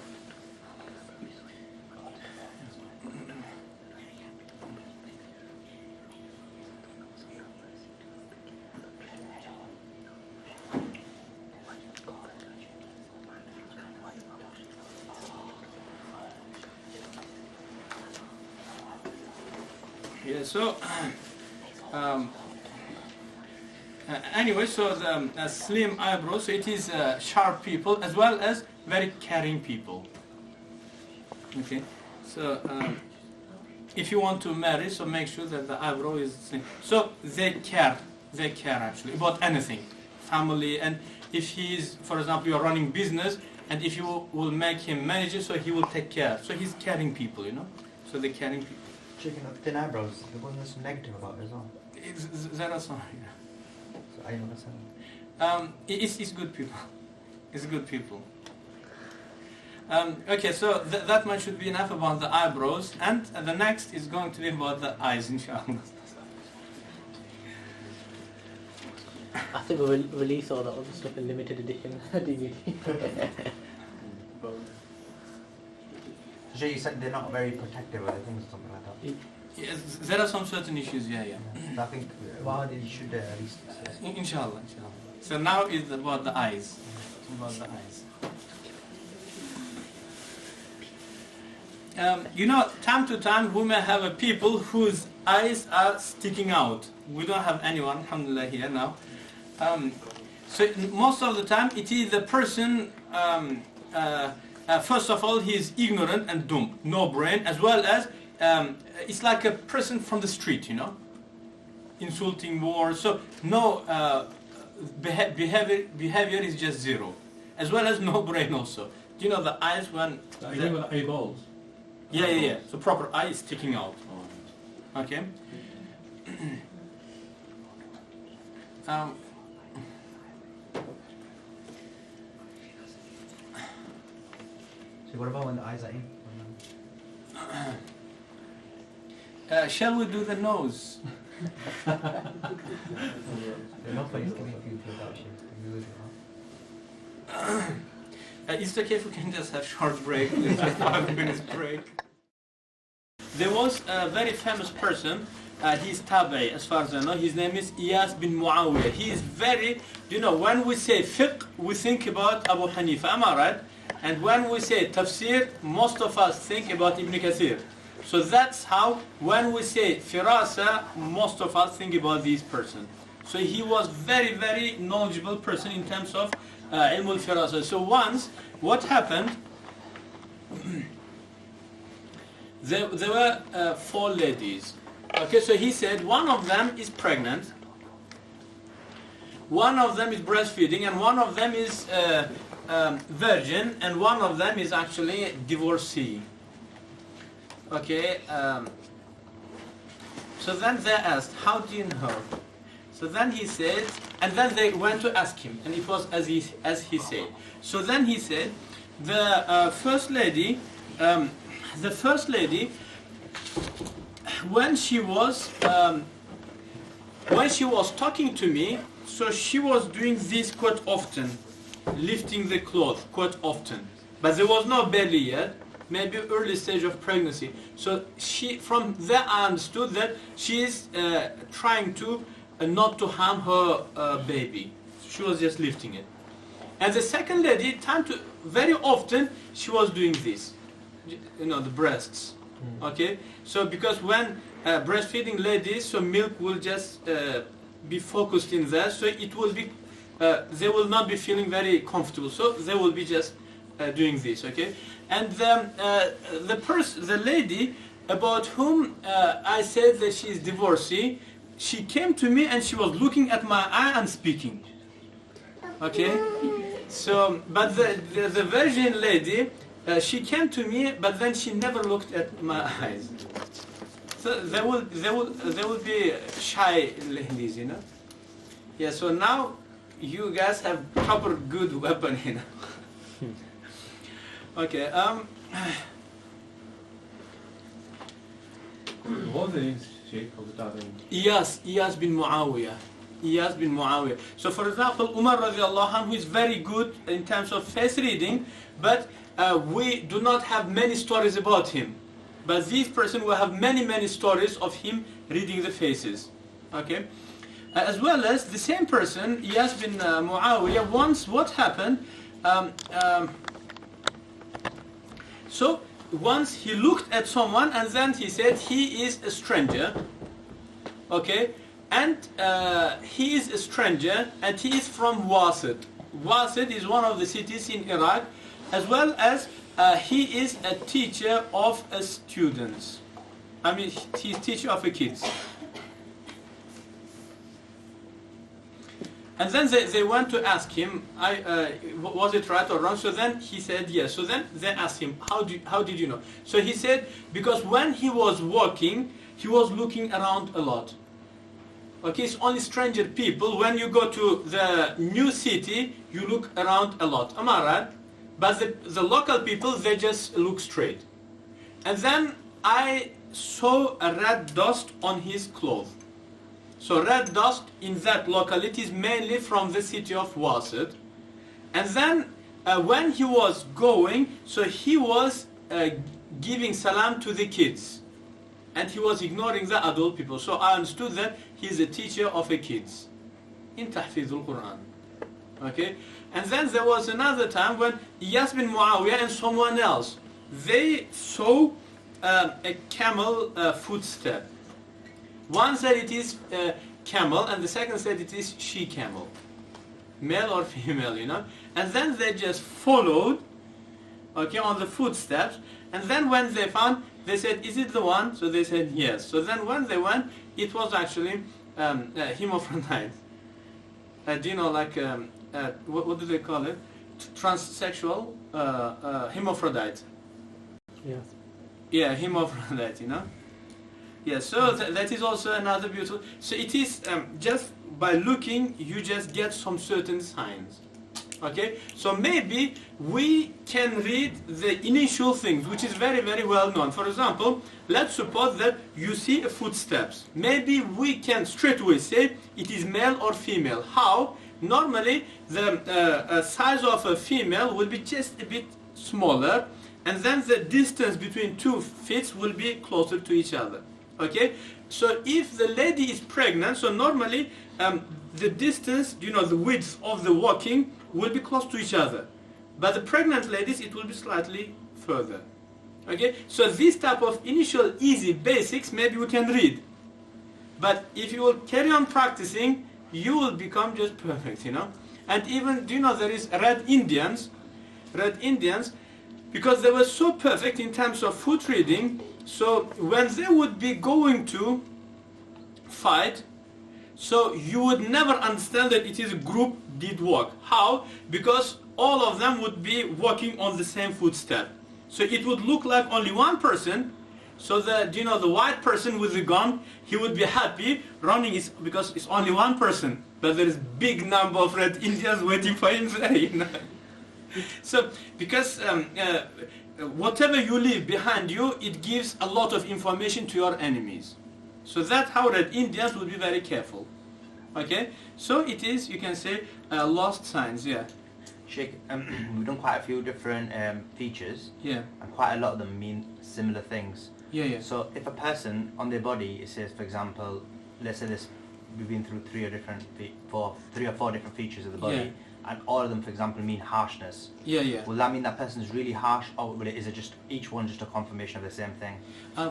Yeah, so anyway, so the slim eyebrows, so it is sharp people as well as very caring people. Okay, so if you want to marry, so make sure that the eyebrow is slim. So they care actually about anything, family, and if he is, for example, you are running business, and if you will make him manager, so he will take care. So he's caring people, you know. So they're caring people. Checking out thin eyebrows, there wasn't something negative about it as well. There are some. Yeah. So I don't understand. It's good people. It's good people. Okay, so that much should be enough about the eyebrows, and the next is going to be about the eyes, inshallah. I think we'll release all the other stuff in limited edition DVD. So you said they're not very protective of the things or something like that. Yes, there are some certain issues, yeah. So I think you should at least say. Inshallah. So now is about the eyes. You know, time to time we may have a people whose eyes are sticking out. We don't have anyone, alhamdulillah, here now. So most of the time it is the person, first of all, he is ignorant and dumb, no brain, as well as it's like a person from the street, you know, insulting words. So no behavior is just zero, as well as no brain also. Do you know the eyes when? You know the eyeballs? Yeah. So proper eye is sticking out. Okay. So what about when the eyes are in? Shall we do the nose? They're not funny giving food without shit. It's okay if we can just have short break, 5 minutes break. There was a very famous person, he's Tabi, as far as I know, his name is Iyas bin Muawiyah. He is very, you know, when we say fiqh, we think about Abu Hanifa, am I right? And when we say tafsir, most of us think about Ibn Kathir. So that's how, when we say firasa, most of us think about this person. So he was very, very knowledgeable person in terms of ilm al-firasa. So once, what happened, there were 4 ladies. Okay, so he said one of them is pregnant, one of them is breastfeeding, and one of them is virgin, and one of them is actually divorcee. Okay, so then they asked, how do you know? So then he said, and then they went to ask him, and it was as he said. So then he said, the first lady, when she was talking to me, so she was doing this quite often, lifting the cloth quite often, but there was no belly yet, maybe early stage of pregnancy. So from there I understood that she is trying to not to harm her baby. She was just lifting it. And the second lady, very often she was doing this, you know, the breasts. Okay, so because when breastfeeding ladies, so milk will just be focused in there, so it will be, they will not be feeling very comfortable. So they will be just doing this. Okay, and the lady about whom I said that she is divorcee, she came to me and she was looking at my eye and speaking. Okay, so but the virgin lady, she came to me, but then she never looked at my eyes. So there will be shy ladies, you know. Yeah. So now you guys have proper good weapon, you know. Okay. What was the name, Sheikh, of the Tabi'in? Iyas bin Muawiyah. Iyas bin Muawiyah. So for example, Umar radiallahu anhu is very good in terms of face reading, but we do not have many stories about him. But this person will have many stories of him reading the faces. Okay? As well as the same person, Iyas bin Muawiyah, once what happened, so once he looked at someone and then he said he is a stranger, okay, and he is a stranger and he is from Wasit. Wasit is one of the cities in Iraq, as well as he is a teacher of students. I mean, he's teacher of kids. And then they went to ask him, was it right or wrong? So then he said yes. So then they asked him, how did you know? So he said, because when he was walking, he was looking around a lot. Okay, it's only stranger people. When you go to the new city, you look around a lot. Am I right? But the local people, they just look straight. And then I saw a red dust on his clothes. So red dust in that locality is mainly from the city of Wasit. And then when he was going, so he was giving salam to the kids. And he was ignoring the adult people. So I understood that he's a teacher of the kids in Tahfidul Quran. Okay? And then there was another time when Iyas bin Muawiyah and someone else, they saw a camel footstep. One said it is camel, and the second said it is she-camel. Male or female, you know. And then they just followed, okay, on the footsteps. And then when they found, they said, is it the one? So they said, yes. So then when they went, it was actually hermaphrodite. Do you know, like, what do they call it? Transsexual hermaphrodite. Yes. Yeah, hermaphrodite, you know. Yeah, so that is also another beautiful. So it is just by looking, you just get some certain signs. Okay, so maybe we can read the initial things, which is very well known. For example, let's suppose that you see a footsteps. Maybe we can straight away say it is male or female. How? Normally, the size of a female will be just a bit smaller, and then the distance between 2 feet will be closer to each other. Okay, so if the lady is pregnant, so normally the distance, you know, the width of the walking will be close to each other. But the pregnant ladies, it will be slightly further. Okay, so this type of initial easy basics, maybe we can read. But if you will carry on practicing, you will become just perfect, you know. And even, do you know, there is Red Indians, because they were so perfect in terms of foot reading. So when they would be going to fight, so you would never understand that it is a group did walk. How? Because all of them would be walking on the same footstep. So it would look like only one person. So the, you know, the white person with the gun, he would be happy running because it's only one person. But there is big number of Red Indians waiting for him there, you know. So because whatever you leave behind you, it gives a lot of information to your enemies. So that's how Red Indians would be very careful. Okay? So it is, you can say, lost signs, yeah. Sheikh, we've done quite a few different features. Yeah. And quite a lot of them mean similar things. Yeah. So if a person on their body, it says, for example, let's say we've been through three or four different features of the body. Yeah. And all of them, for example, mean harshness. Yeah. Will that mean that person is really harsh, or is it just each one just a confirmation of the same thing?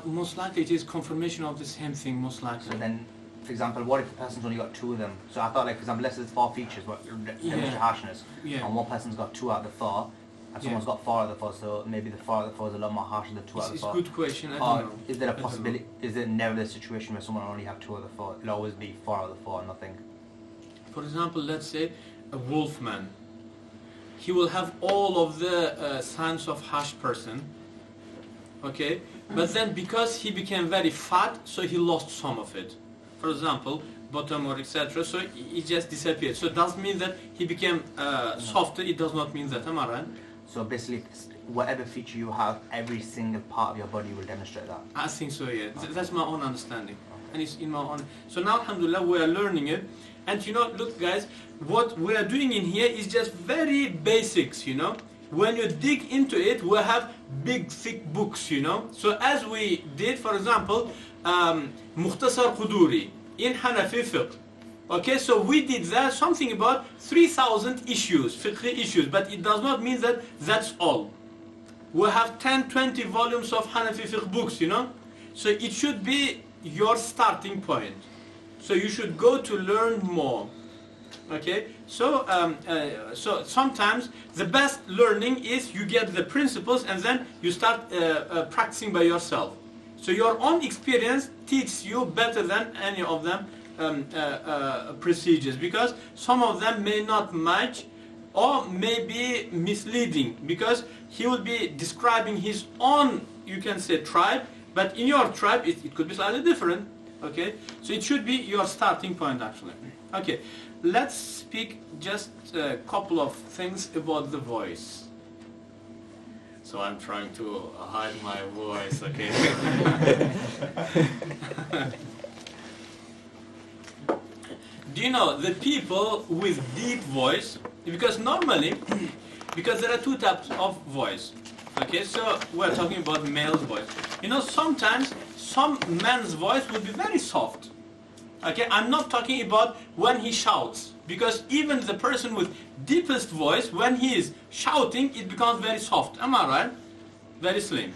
Most likely it is confirmation of the same thing, most likely. So then, for example, what if the person's only got 2 of them? So I thought, like, for example, let's say there's 4 features, what demonstrate harshness. Yeah. And one person's got 2 out of the 4, and someone's got 4 out of the 4, so maybe the 4 out of the 4 is a lot more harsh than the 2 out of the 4. It's a good question, I or don't know. Is there a possibility, is there never a situation where someone only have 2 out of the 4? It'll always be 4 out of the 4, nothing. For example, let's say a wolfman. He will have all of the signs of harsh person, okay? But then because he became very fat, so he lost some of it. For example, bottom or etc. So it just disappeared. So it doesn't mean that he became softer. It does not mean that. Am I right? So basically, whatever feature you have, every single part of your body will demonstrate that. I think so, yeah. That's my own understanding. and it's in my own. So now, alhamdulillah, we are learning it. And you know, look guys, what we are doing in here is just very basics, you know. When you dig into it, we have big thick books, you know. So as we did, for example, Mukhtasar Quduri in Hanafi fiqh. Okay, so we did that, something about 3,000 issues, fiqh issues, but it does not mean that that's all. We have 10, 20 volumes of Hanafi fiqh books, you know. So it should be your starting point. So you should go to learn more. Okay, so so sometimes the best learning is you get the principles and then you start practicing by yourself. So your own experience teaches you better than any of them procedures, because some of them may not match or may be misleading, because he will be describing his own, you can say, tribe, but in your tribe it could be slightly different. Okay, so it should be your starting point actually. Okay, let's speak just a couple of things about the voice. So I'm trying to hide my voice, okay? Do you know the people with deep voice, because normally, because there are two types of voice. Okay, so we're talking about male's voice. You know, sometimes some man's voice will be very soft. Okay, I'm not talking about when he shouts, because even the person with deepest voice, when he is shouting, it becomes very soft. Am I right? Very slim.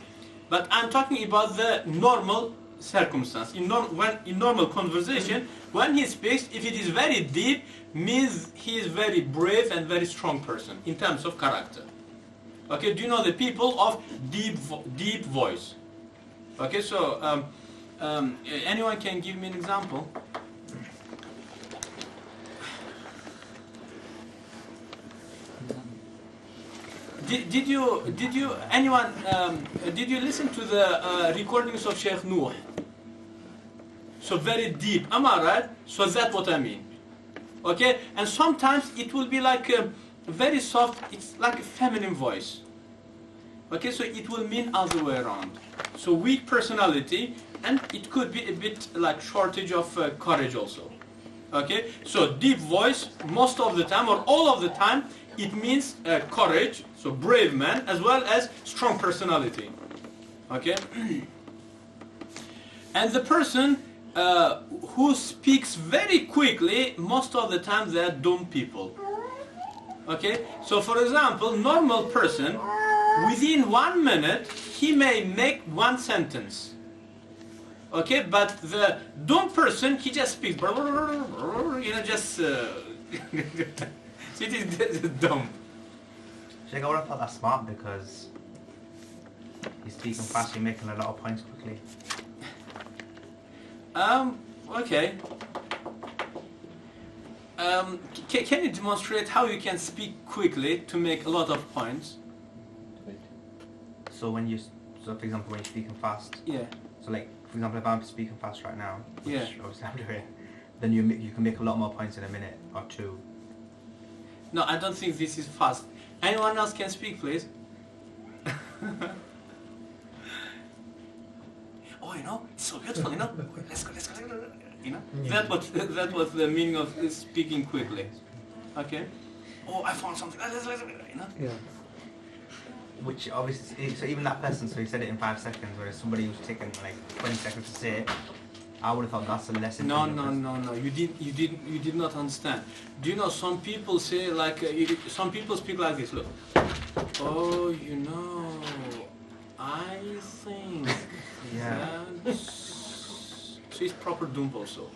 But I'm talking about the normal circumstance. In normal conversation, when he speaks, if it is very deep, means he is very brave and very strong person in terms of character. Okay, do you know the people of deep voice? Okay, so anyone can give me an example? Did you listen to the recordings of Sheikh Nuh? So very deep, am I right? So that's what I mean. Okay, and sometimes it will be like very soft. It's like a feminine voice. Okay, so it will mean other way around. So weak personality, and it could be a bit like shortage of courage also. Okay, so deep voice most of the time or all of the time, it means courage, so brave man, as well as strong personality. Okay, and the person who speaks very quickly, most of the time they are dumb people. Okay, so for example, normal person, within 1 minute, he may make one sentence. Okay, but the dumb person, he just speaks, you know, just it is dumb. Sheikh, I would have thought that's smart because you're speaking fast, you're making a lot of points quickly. Okay. Can you demonstrate how you can speak quickly to make a lot of points? So so for example, when you're speaking fast, yeah. So like, for example, if I'm speaking fast right now, which yeah, obviously I'm doing, then you can make a lot more points in a minute or two. No, I don't think this is fast. Anyone else can speak, please? Oh, you know, it's so beautiful, you know. Let's go. You know, that was the meaning of speaking quickly. Okay. Oh, I found something. Let's you know. Yeah. Which obviously, so even that person, so he said it in 5 seconds, whereas somebody who's taken like 20 seconds to say it, I would have thought that's a lesson. No. You did not understand. Do you know some people say like some people speak like this? Look. Oh, you know, I think. Yeah. So it's proper dump also.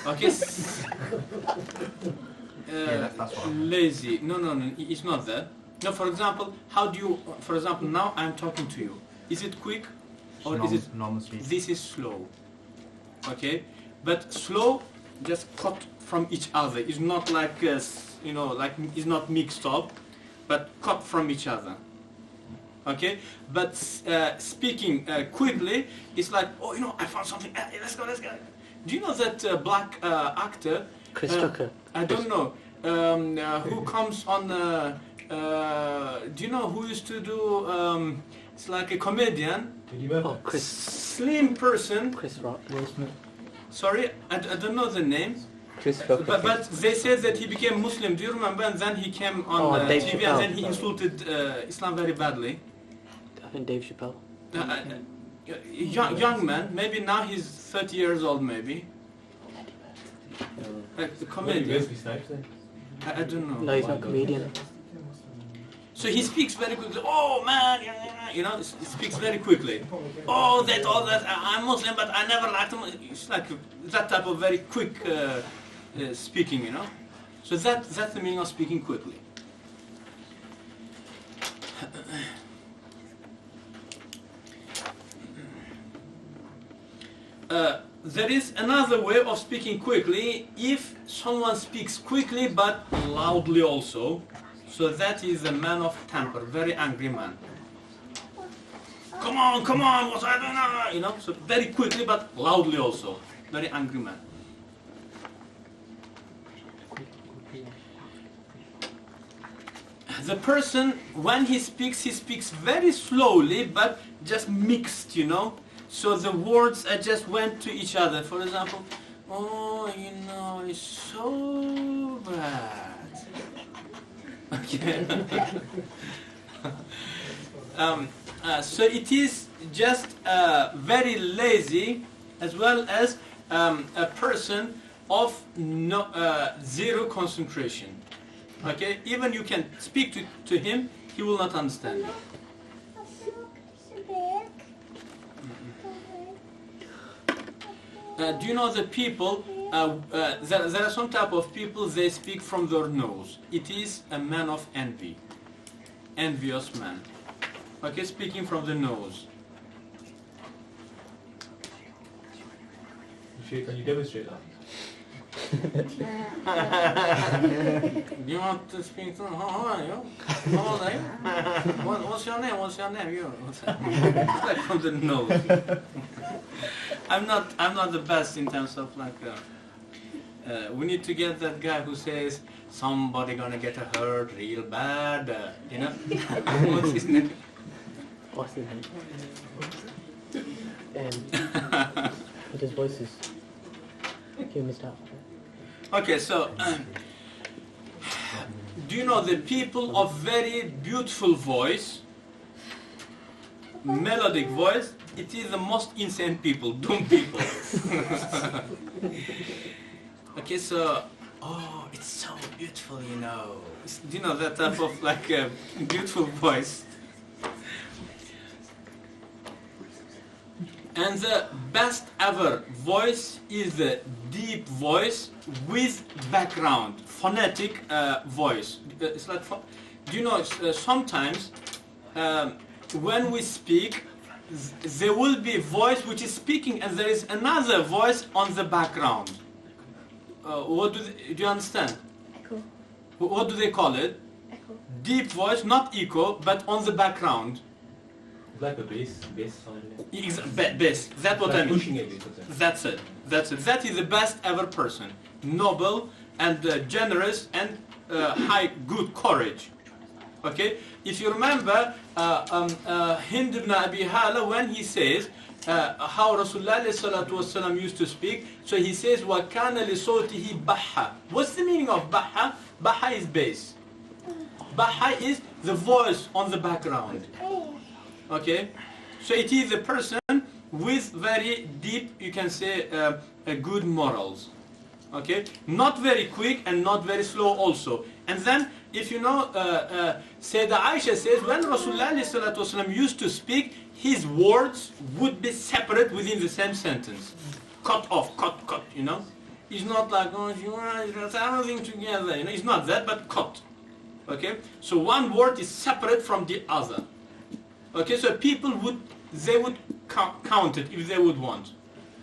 Okay. Yeah, that's what lazy. No, it's not that. No, for example, how do you? For example, now I'm talking to you. Is it quick, or is it normal speed? This is slow. Okay, but slow, just cut from each other. It's not like you know, like it's not mixed up, but cut from each other. Okay, but speaking quickly, it's like, oh, you know, I found something. Let's go. Do you know that black actor? Chris Tucker. I don't know who comes on. Do you know who used to do? It's like a comedian. Oh, Chris. Slim person. Chris Rock. Will Smith. Sorry, I don't know the name. Christopher. But they said that he became Muslim. Do you remember? And then he came on Dave TV, Chappelle. and then he insulted Islam very badly. I think Dave Chappelle. Young man, maybe now he's 30 years old, maybe. Like the comedian. I don't know. No, he's not a comedian. So he speaks very quickly. Oh man, you know, he speaks very quickly. Oh, all that. I'm Muslim, but I never liked him. It's like that type of very quick speaking, you know. So that's the meaning of speaking quickly. There is another way of speaking quickly if someone speaks quickly but loudly also. So that is a man of temper, very angry man. Come on, what I don't know, you know. So very quickly but loudly also, very angry man. The person, when he speaks very slowly but just mixed, you know. So the words just went to each other. For example, oh, you know, it's so bad. Okay. So it is just very lazy, as well as a person of zero concentration. Okay, even you can speak to him, he will not understand you. Do you know the people, there are some type of people, they speak from their nose. It is a man of envy, envious man. Okay, speaking from the nose. Can you demonstrate that? Do you want to speak to him? How are you? How old are you? What's your name? What's your name? It's like from the nose. I'm not the best in terms of like. We need to get that guy who says somebody gonna get hurt real bad. You know? What's his name? What's his name? But his voice is. You missed out. Okay, so do you know the people of very beautiful voice, melodic voice? It is the most insane people, dumb people. Okay, so oh, it's so beautiful, you know. Do you know that type of like beautiful voice? And the best ever voice is the deep voice with background, phonetic voice. It's like, do you know, sometimes when we speak, there will be a voice which is speaking and there is another voice on the background. Do you understand? Echo. What do they call it? Echo. Deep voice, not echo, but on the background. Like a bass sound. Bass. That's what I mean. Pushing it. That's it. That is the best ever person. Noble and generous and high good courage. Okay? If you remember Hind ibn Abi Hala, when he says how Rasulullah ﷺ used to speak, so he says وَكَانَ لِصَوْتِهِ بَحَّ. What's the meaning of baha? Baha is bass. Baha is the voice on the background. Okay, so it is a person with very deep, you can say, good morals. Okay, not very quick and not very slow also. And then, if you know, Sayyidah Aisha says when Rasulullah ﷺ used to speak, his words would be separate within the same sentence, cut off, cut. You know, it's not like everything together. You know, it's not that, but cut. Okay, so one word is separate from the other. Okay, so people would count it if they would want.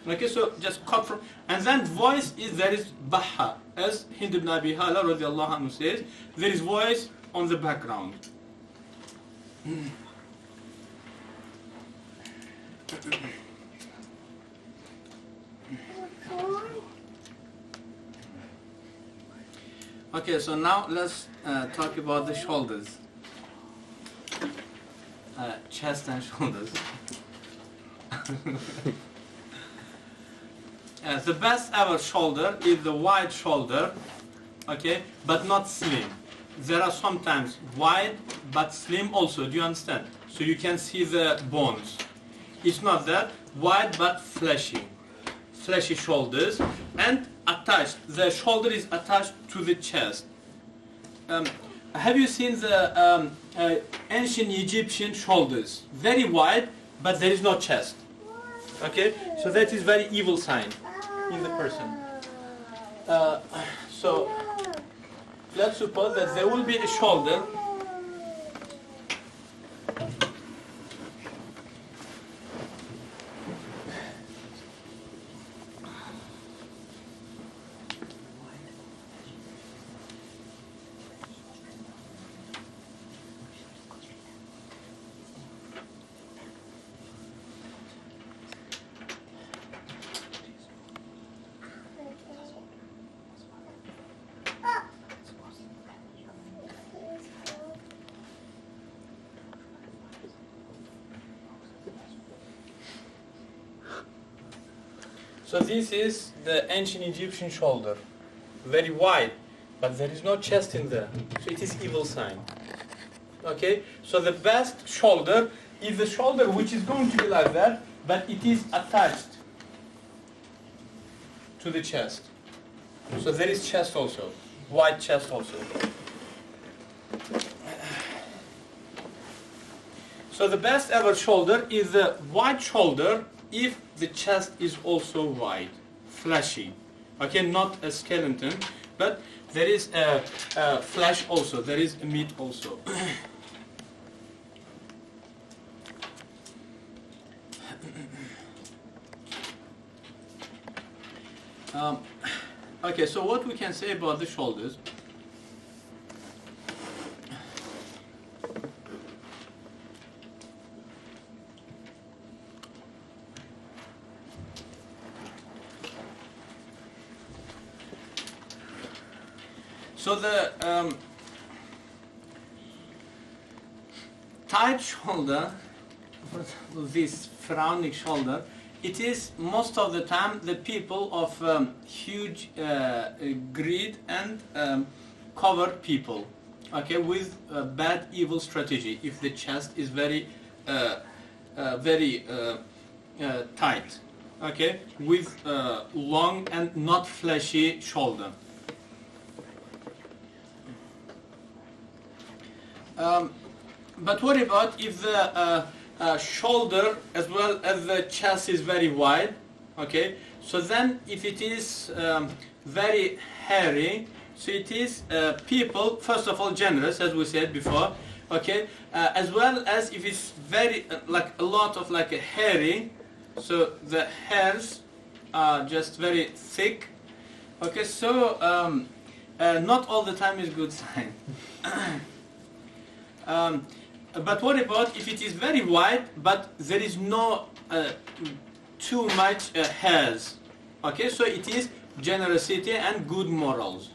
Okay, so just cut from, and then voice is, there is baha, as Hind ibn Abi Hala radiallahu anhu says, there is voice on the background. Okay, so now let's talk about the shoulders. Chest and shoulders. the best ever shoulder is the wide shoulder, okay, but not slim. There are sometimes wide but slim also, do you understand? So you can see the bones. It's not that, wide but fleshy shoulders, and attached. The shoulder is attached to the chest. Have you seen the ancient Egyptian shoulders? Very wide, but there is no chest. Okay, so that is very evil sign in the person. So let's suppose that there will be a shoulder. So this is the ancient Egyptian shoulder, very wide, but there is no chest in there. So it is evil sign. Okay, so the best shoulder is the shoulder which is going to be like that, but it is attached to the chest. So there is chest also, wide chest also. So the best ever shoulder is the wide shoulder if the chest is also wide, fleshy. Okay, not a skeleton, but there is a flesh also, there is a meat also. Okay, so what we can say about the shoulders? So the tight shoulder, for example, this frowning shoulder, it is most of the time the people of huge greed and covert people, okay, with bad evil strategy. If the chest is very tight, okay, with long and not fleshy shoulder. But what about if the shoulder as well as the chest is very wide? Okay, so then if it is very hairy, so it is people, first of all, generous, as we said before, okay, as well as if it's very like a lot of like a hairy, so the hairs are just very thick. Okay, so not all the time is good sign. But what about if it is very wide, but there is no too much hairs? Okay, so it is generosity and good morals.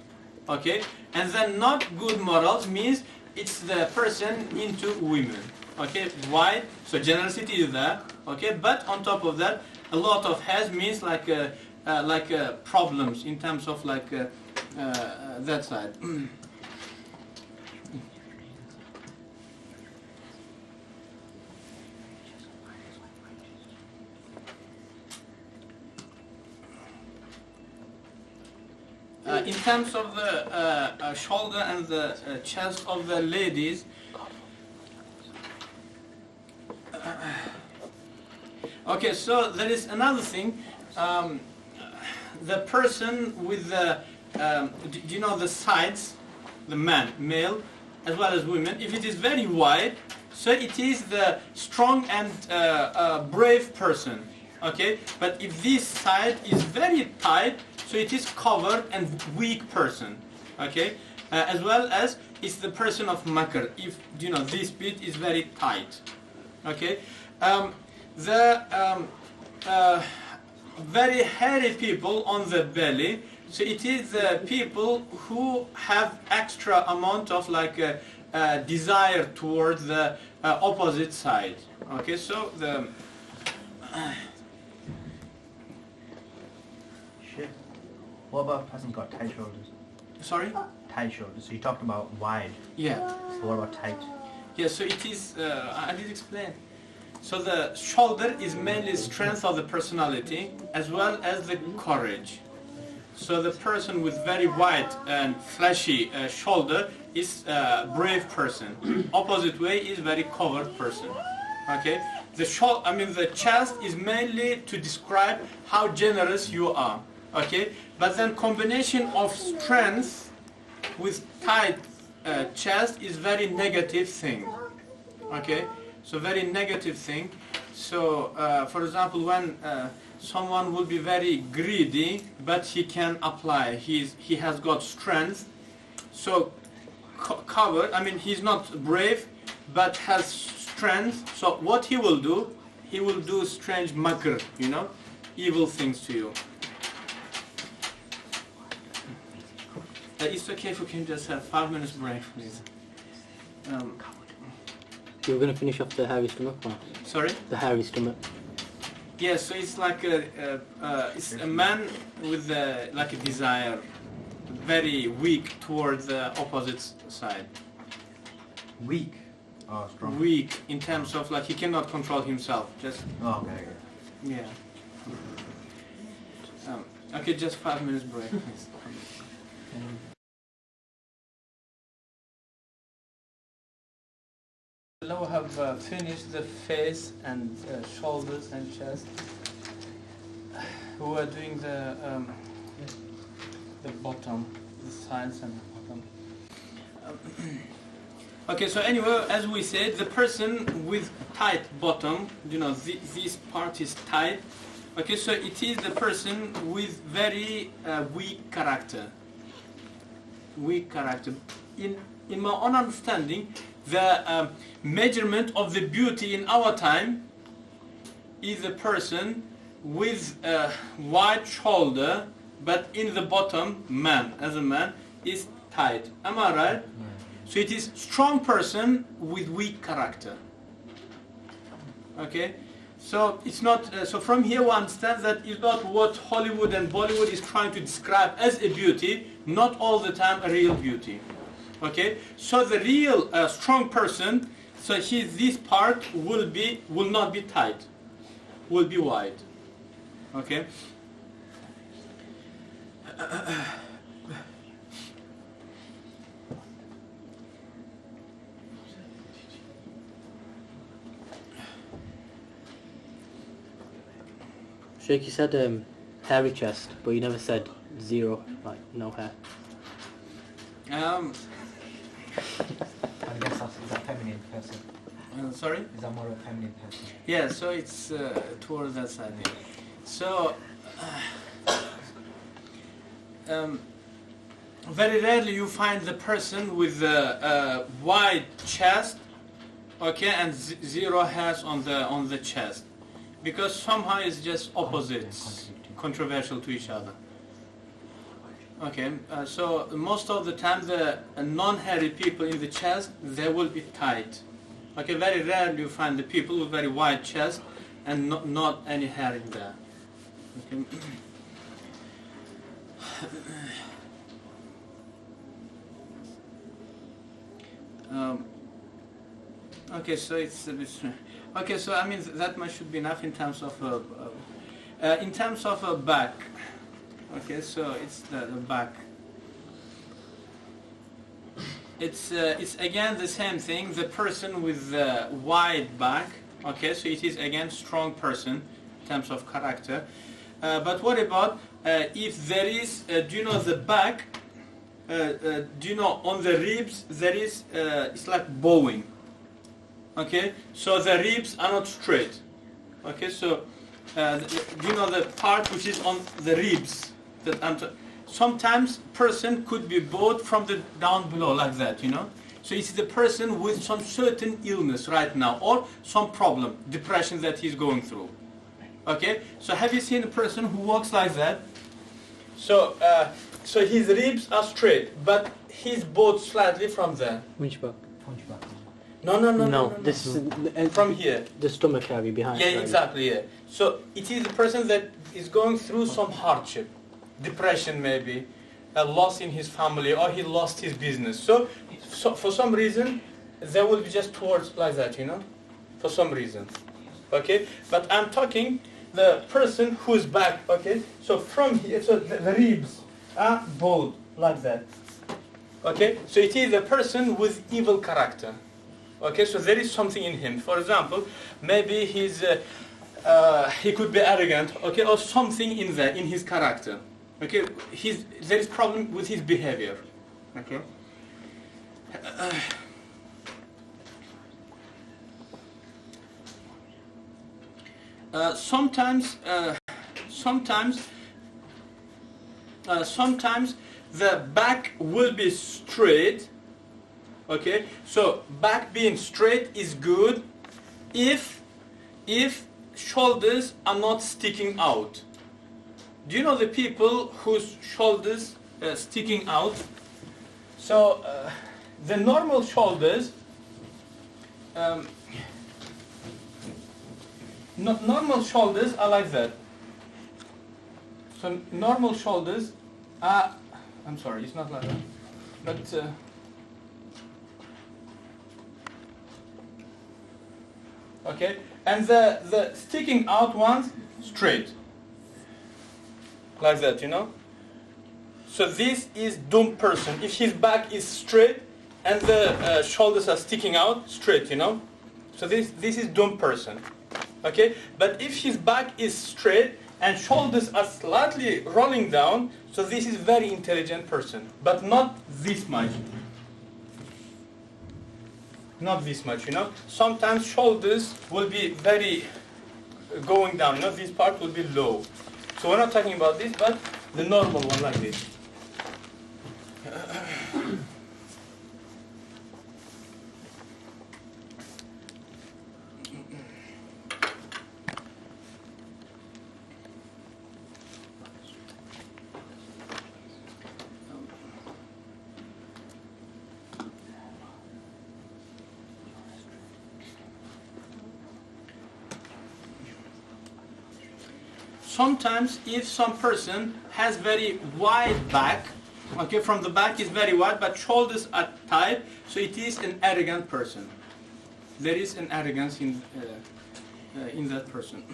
Okay, and then not good morals means it's the person into women. Okay, wide, so generosity is there. Okay, but on top of that, a lot of hairs means like problems in terms of like that side. In terms of the shoulder and the chest of the ladies, okay, so there is another thing. The person with the, do you know the sides, the man, male, as well as women, if it is very wide, so it is the strong and brave person. Okay, but if this side is very tight, so it is covered and weak person. Okay, as well as it's the person of makr. If you know this bit is very tight. Okay, very hairy people on the belly. So it is the people who have extra amount of like desire towards the opposite side. Okay, so the Shit. What about a person who's got tight shoulders? Sorry? Tight shoulders. So you talked about wide. Yeah. So what about tight? Yeah, so it is, I did explain. So the shoulder is mainly strength of the personality as well as the courage. So the person with very wide and fleshy shoulder is a brave person. Opposite way is very coward person. Okay? The chest is mainly to describe how generous you are. Okay? But then combination of strength with tight chest is very negative thing. Okay? So very negative thing. So for example, when someone will be very greedy, but he can apply. He has got strength. So covered. He's not brave, but has strength. So what he will do? He will do strange makr, evil things to you. It's okay if we can just have 5 minutes break, please. You were going to finish off the hairy stomach part? Sorry? The hairy stomach. Yeah, so it's like it's a man with like a desire, very weak towards the opposite side. Weak. Oh, strong. Weak in terms of like he cannot control himself. Just. Oh, okay. Yeah. Okay, just 5 minutes break, please. Now we have finished the face and shoulders and chest. We are doing the bottom, the sides and the bottom. Okay, so anyway, as we said, the person with tight bottom, this part is tight. Okay, so it is the person with very weak character. Weak character. In my own understanding, the measurement of the beauty in our time is a person with a wide shoulder, but in the bottom, as a man, is tight. Am I right? Yeah. So it is strong person with weak character. Okay? So it's not. So from here we understand that it's not what Hollywood and Bollywood is trying to describe as a beauty. Not all the time a real beauty. Okay. So the real strong person. So this part will not be tight. Will be wide. Okay. Sheikh, you said hairy chest, but you never said zero, like no hair. I guess is that feminine person? Sorry? Is that more of a feminine person? Yeah, so it's towards that side here. So, very rarely you find the person with a wide chest, okay, and zero hairs on the chest, because somehow it's just opposites, controversial to each other. Okay, so most of the time the non-hairy people in the chest, they will be tight. Okay, very rarely you find the people with very wide chest and not any hair in there. Okay. Okay, so it's a bit. Okay, so I mean that much should be enough in terms of back. Okay, so it's the back. It's again the same thing. The person with the wide back. Okay, so it is again strong person in terms of character. But what about if there is? Do you know the back? Do you know on the ribs there is? It's like bowing. Okay, so the ribs are not straight. Okay, so do you know the part which is on the ribs? Sometimes person could be bowed from the down below like that, So it's the person with some certain illness right now or some problem, depression that he's going through. Okay, so have you seen a person who walks like that? So his ribs are straight, but he's bowed slightly from there. Which back? No. This is from here. The stomach area behind. Yeah, right? exactly. Yeah. So it is the person that is going through some hardship. depression maybe, a loss in his family, or he lost his business. So for some reason, there will be just towards like that, you know, for some reason. Okay, but I'm talking the person who's back. Okay, so from here, so the ribs are bold like that. Okay, so it is a person with evil character. Okay, so there is something in him. For example, maybe he could be arrogant. Okay, or something in there in his character. Okay, there is problem with his behavior. Okay. Sometimes the back will be straight. Okay, so back being straight is good if shoulders are not sticking out. Do you know the people whose shoulders sticking out? So the normal shoulders, normal shoulders are like that. So normal shoulders are, I'm sorry, it's not like that, but okay, and the sticking out ones straight, like that, you know. So this is doomed person. If his back is straight and the shoulders are sticking out straight, you know. So this is doomed person. Okay, but if his back is straight and shoulders are slightly rolling down, so this is very intelligent person, but not this much. Not this much, you know. Sometimes shoulders will be very going down, you know, this part will be low. So we're not talking about this, but the normal one like this. Sometimes if some person has very wide back, okay, from the back is very wide, but shoulders are tight, so it is an arrogant person. There is an arrogance in that person.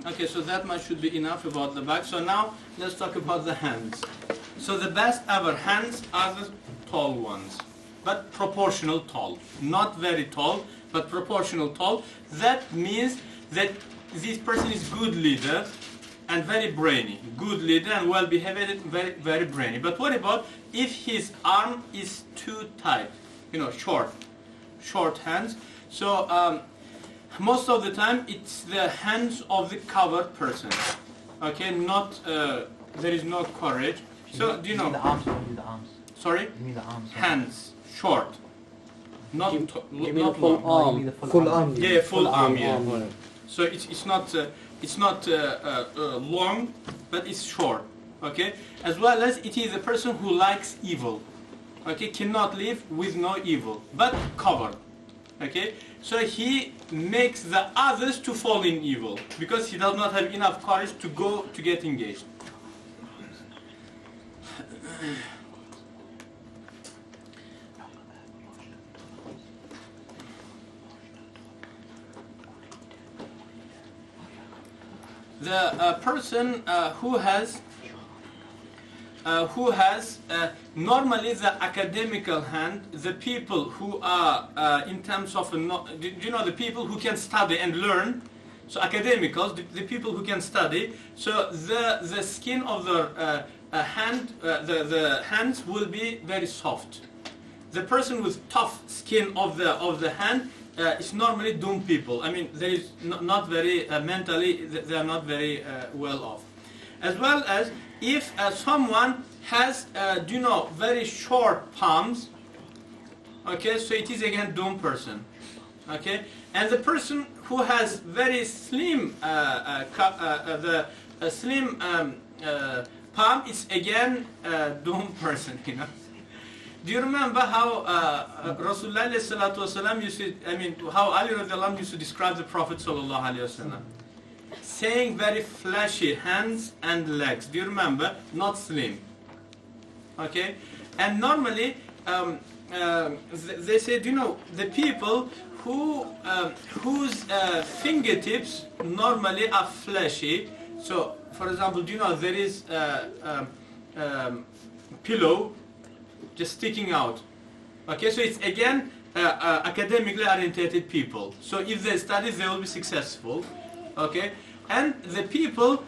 Okay, so that much should be enough about the back. So now let's talk about the hands. So the best ever hands are the tall ones, but proportional tall. Not very tall, but proportional tall. That means that this person is good leader and very brainy. Good leader and well behaved, very, very brainy. But what about if his arm is too tight? You know, short hands. So most of the time it's the hands of the covered person. Okay, not there is no courage. So do you know the arms? What do the arms? Sorry? You mean the arms? Hands, short. Not You mean a not full long. No, you arm? mean the Full arm. Yeah, full arm. Yeah. arm. So it's not long, but it's short. Okay, as well as it is a person who likes evil. Okay, cannot live with no evil, but covered. Okay, so he makes the others to fall in evil because he does not have enough courage to go to get engaged. The person who has normally the academical hand, the people who are in terms of do you know the people who can study and learn, so academicals, the people who can study, so the skin of the hand, the hands will be very soft. The person with tough skin of the hand is normally doomed people. I mean, there is not very mentally, they are not very well off. As well as if someone has, do you know, very short palms, okay, so it is again doomed person, okay, and the person who has very slim, palm is again doomed person, you know. Do you remember how Rasulullah sallallahu alaihi wasallam used to, how Ali radiallahu anhu used to describe the Prophet sallallahu alaihi wasallam? Saying very fleshy hands and legs. Do you remember? Not slim. Okay? And normally, they said, you know, the people whose fingertips normally are fleshy. So, for example, do you know there is pillow just sticking out. Okay, so it's again academically orientated people. So if they study, they will be successful. Okay, and the people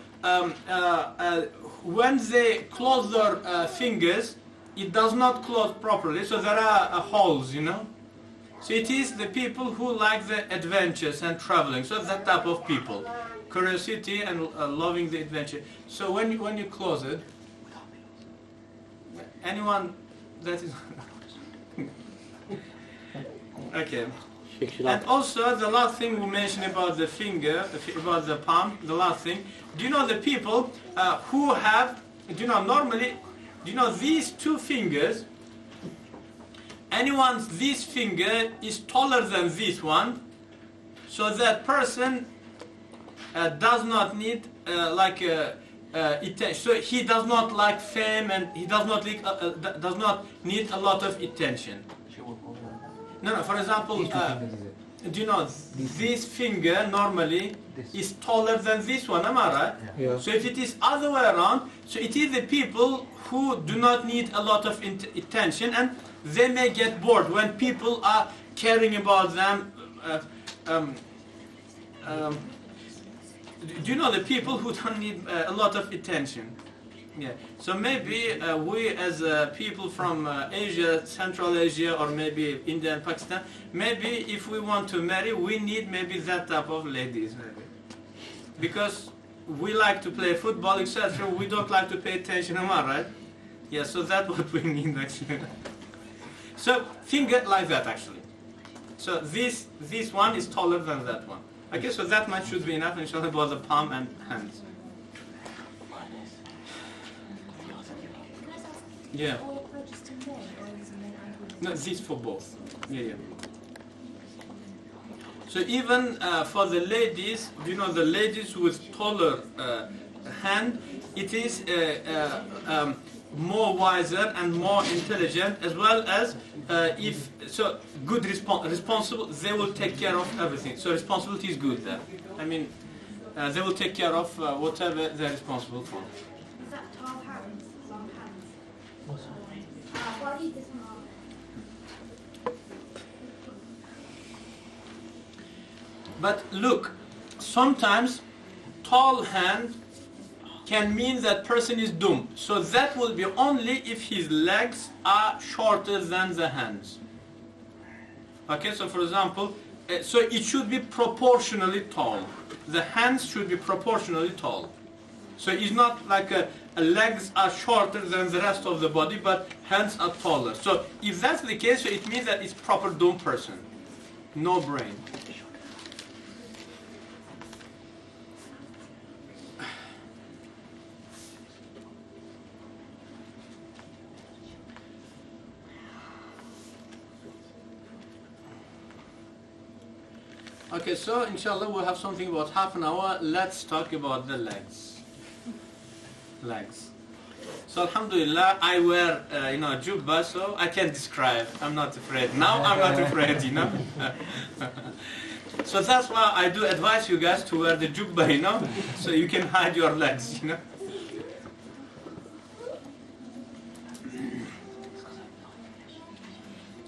when they close their fingers, it does not close properly. So there are holes, you know. So it is the people who like the adventures and traveling. So that type of people, curiosity and loving the adventure. So when you close it, anyone that is okay. And also the last thing we mentioned about the finger, about the palm, the last thing. Do you know the people who have, do you know normally, do you know these two fingers, this finger is taller than this one, so that person does not need attention. So he does not like fame and he does not need a lot of attention. No, for example, do you know this finger normally is taller than this one, am I right? Yeah. So if it is other way around, so it is the people who do not need a lot of attention, and they may get bored when people are caring about them. Do you know the people who don't need a lot of attention? Yeah. So maybe we as people from Asia, Central Asia, or maybe India and Pakistan, maybe if we want to marry, we need maybe that type of ladies, maybe. Because we like to play football, etc. We don't like to pay attention, am I right? Yeah, so that's what we need actually. So think it like that actually. So this one is taller than that one. Okay, so that much should be enough, inshallah, about the palm and hands. Yeah. All registered men, or is it men and women? No, this for both. Yeah. So even for the ladies, you know, the ladies with taller hand, it is more wiser and more intelligent, as well as good responsible. They will take care of everything. So responsibility is good there. They will take care of whatever they're responsible for. Is that tall hands? Long hands? Why do you this one? But look, sometimes tall hand can mean that person is doomed. So that will be only if his legs are shorter than the hands. Okay, so for example, so it should be proportionally tall. The hands should be proportionally tall. So it's not like legs are shorter than the rest of the body, but hands are taller. So if that's the case, so it means that it's proper doomed person. No brain. Okay, so inshallah we'll have something about half an hour. Let's talk about the legs. Legs. So alhamdulillah, I wear jubba, so I can describe. I'm not afraid. Now I'm not afraid, you know. So that's why I do advise you guys to wear the jubba, you know, so you can hide your legs, you know.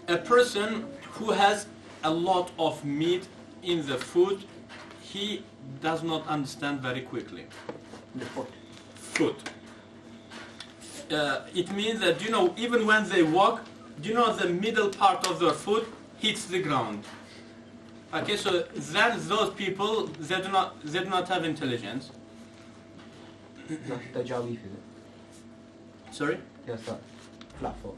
A person who has a lot of meat in the food, he does not understand very quickly. The foot. Foot. It means that, you know, even when they walk, you know, the middle part of their foot hits the ground. Okay, so those people, they do not have intelligence. The Jawi, is it? Sorry? Yes, that flat foot.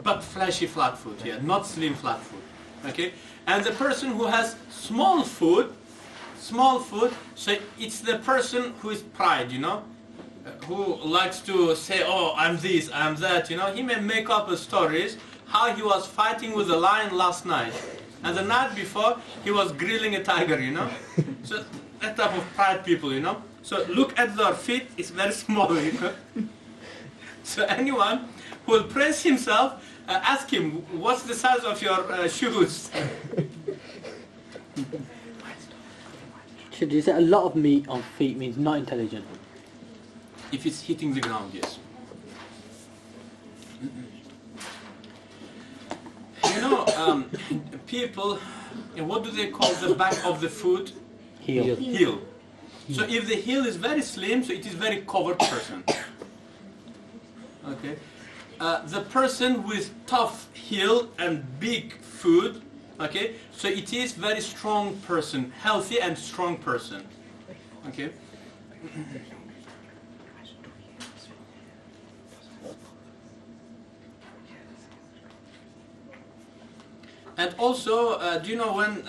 But fleshy flat foot, yeah, not slim flat foot. Okay, and the person who has small foot, so it's the person who is pride, you know. who likes to say, oh, I'm this, I'm that, you know, he may make up stories how he was fighting with a lion last night. And the night before, he was grilling a tiger, you know. So that type of pride people, you know. So look at their feet, it's very small, you know. So anyone who will praise himself, ask him, what's the size of your shoes? Should you say a lot of meat on feet means not intelligent? If it's hitting the ground, yes. You know, people, what do they call the back of the foot? Heel. Heel. So if the heel is very slim, so it is very covered person. Okay. The person with tough heel and big foot, okay, so it is very strong person, healthy and strong person. Okay. And also, do you know when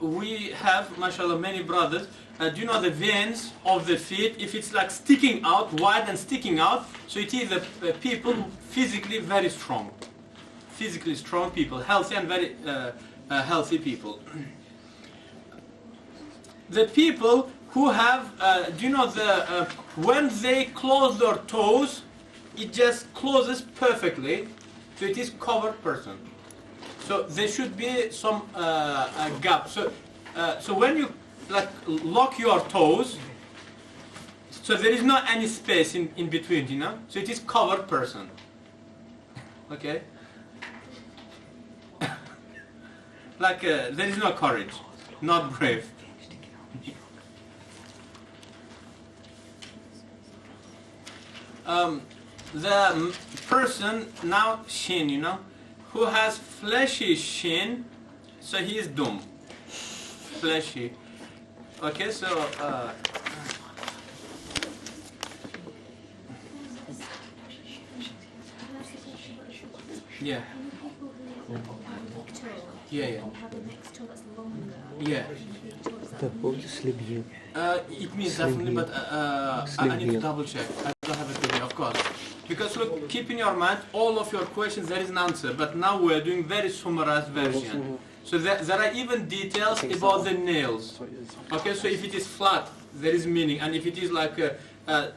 we have, mashallah, many brothers, do you know the veins of the feet, if it's like sticking out, wide and sticking out, so it is the people physically very strong. Physically strong people, healthy and very healthy people. The people who have, do you know, when they close their toes, it just closes perfectly, so it is covered person. So there should be some gap. So when you like lock your toes, so there is not any space in between, you know. So it is covered person. Okay. Like there is no courage, not brave. The person now shin, you know, who has fleshy shin, so he is dumb. Fleshy. Okay, so yeah. Yeah. Yeah. It means definitely, but I need to double check. I don't have it today, of course. Because look, keep in your mind, all of your questions, there is an answer. But now we're doing very summarized version. So there are even details about the nails. Okay, so if it is flat, there is meaning. And if it is like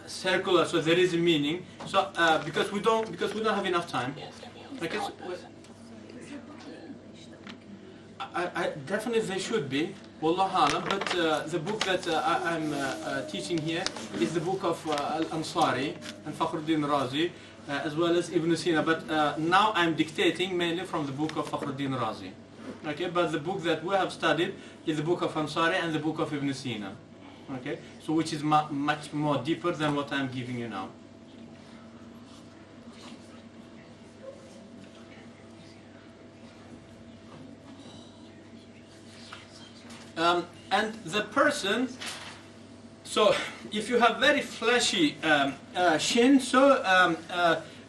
circular, so there is a meaning. So because we don't have enough time. Okay, so, I definitely they should be, wallah alam, but the book that I'm teaching here is the book of Al-Ansari and Fakhruddin Razi, as well as Ibn Sina, but now I'm dictating mainly from the book of Fakhruddin Razi. Okay, but the book that we have studied is the book of Ansari and the book of Ibn Sina. Okay, so which is much more deeper than what I'm giving you now. And the person, so if you have very fleshy shin, so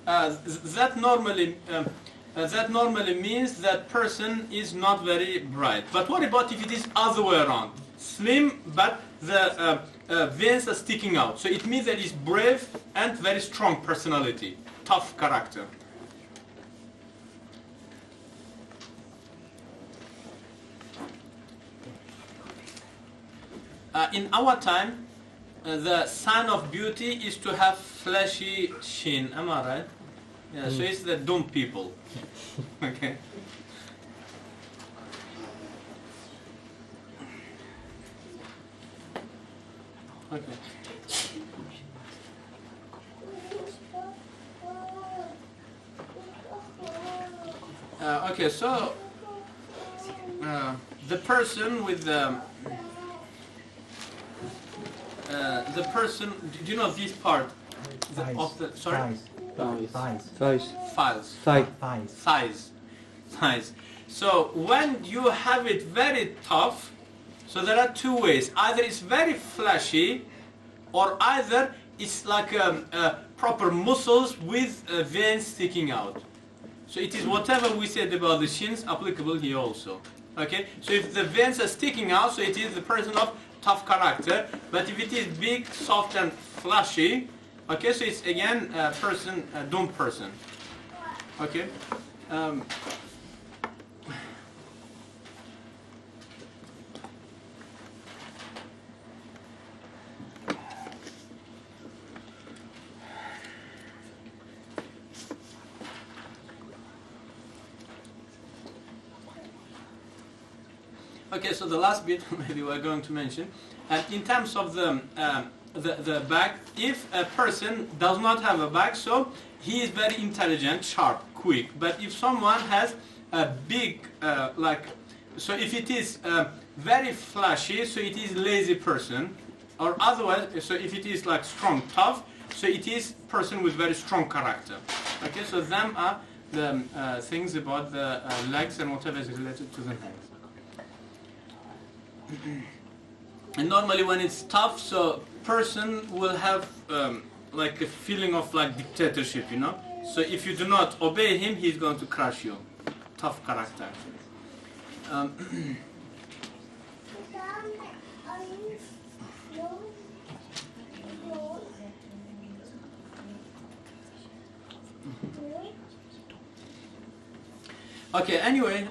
that normally means that person is not very bright. But what about if it is other way around? Slim, but the veins are sticking out. So it means that he's brave and very strong personality, tough character. In our time, the sign of beauty is to have fleshy shin. Am I right? Yeah. So it's the dumb people. Okay. Okay. Okay. So the person with the person, do you know this part of the, sorry? Thighs. So when you have it very tough, so there are two ways. Either it's very fleshy, or either it's like proper muscles with veins sticking out. So it is whatever we said about the shins applicable here also. Okay, so if the veins are sticking out, so it is the person of tough character. But if it is big, soft, and flashy, okay, so it's again a person, a doomed person. Okay. Okay, so the last bit maybe we're going to mention, in terms of the back, if a person does not have a back, so he is very intelligent, sharp, quick. But if someone has a big, so if it is very flashy, so it is lazy person, or otherwise, so if it is like strong, tough, so it is person with very strong character. Okay, so them are the things about the legs and whatever is related to the legs. And normally when it's tough, so person will have like a feeling of like dictatorship, you know. So if you do not obey him, he's going to crush you. Tough character. Okay. Anyway.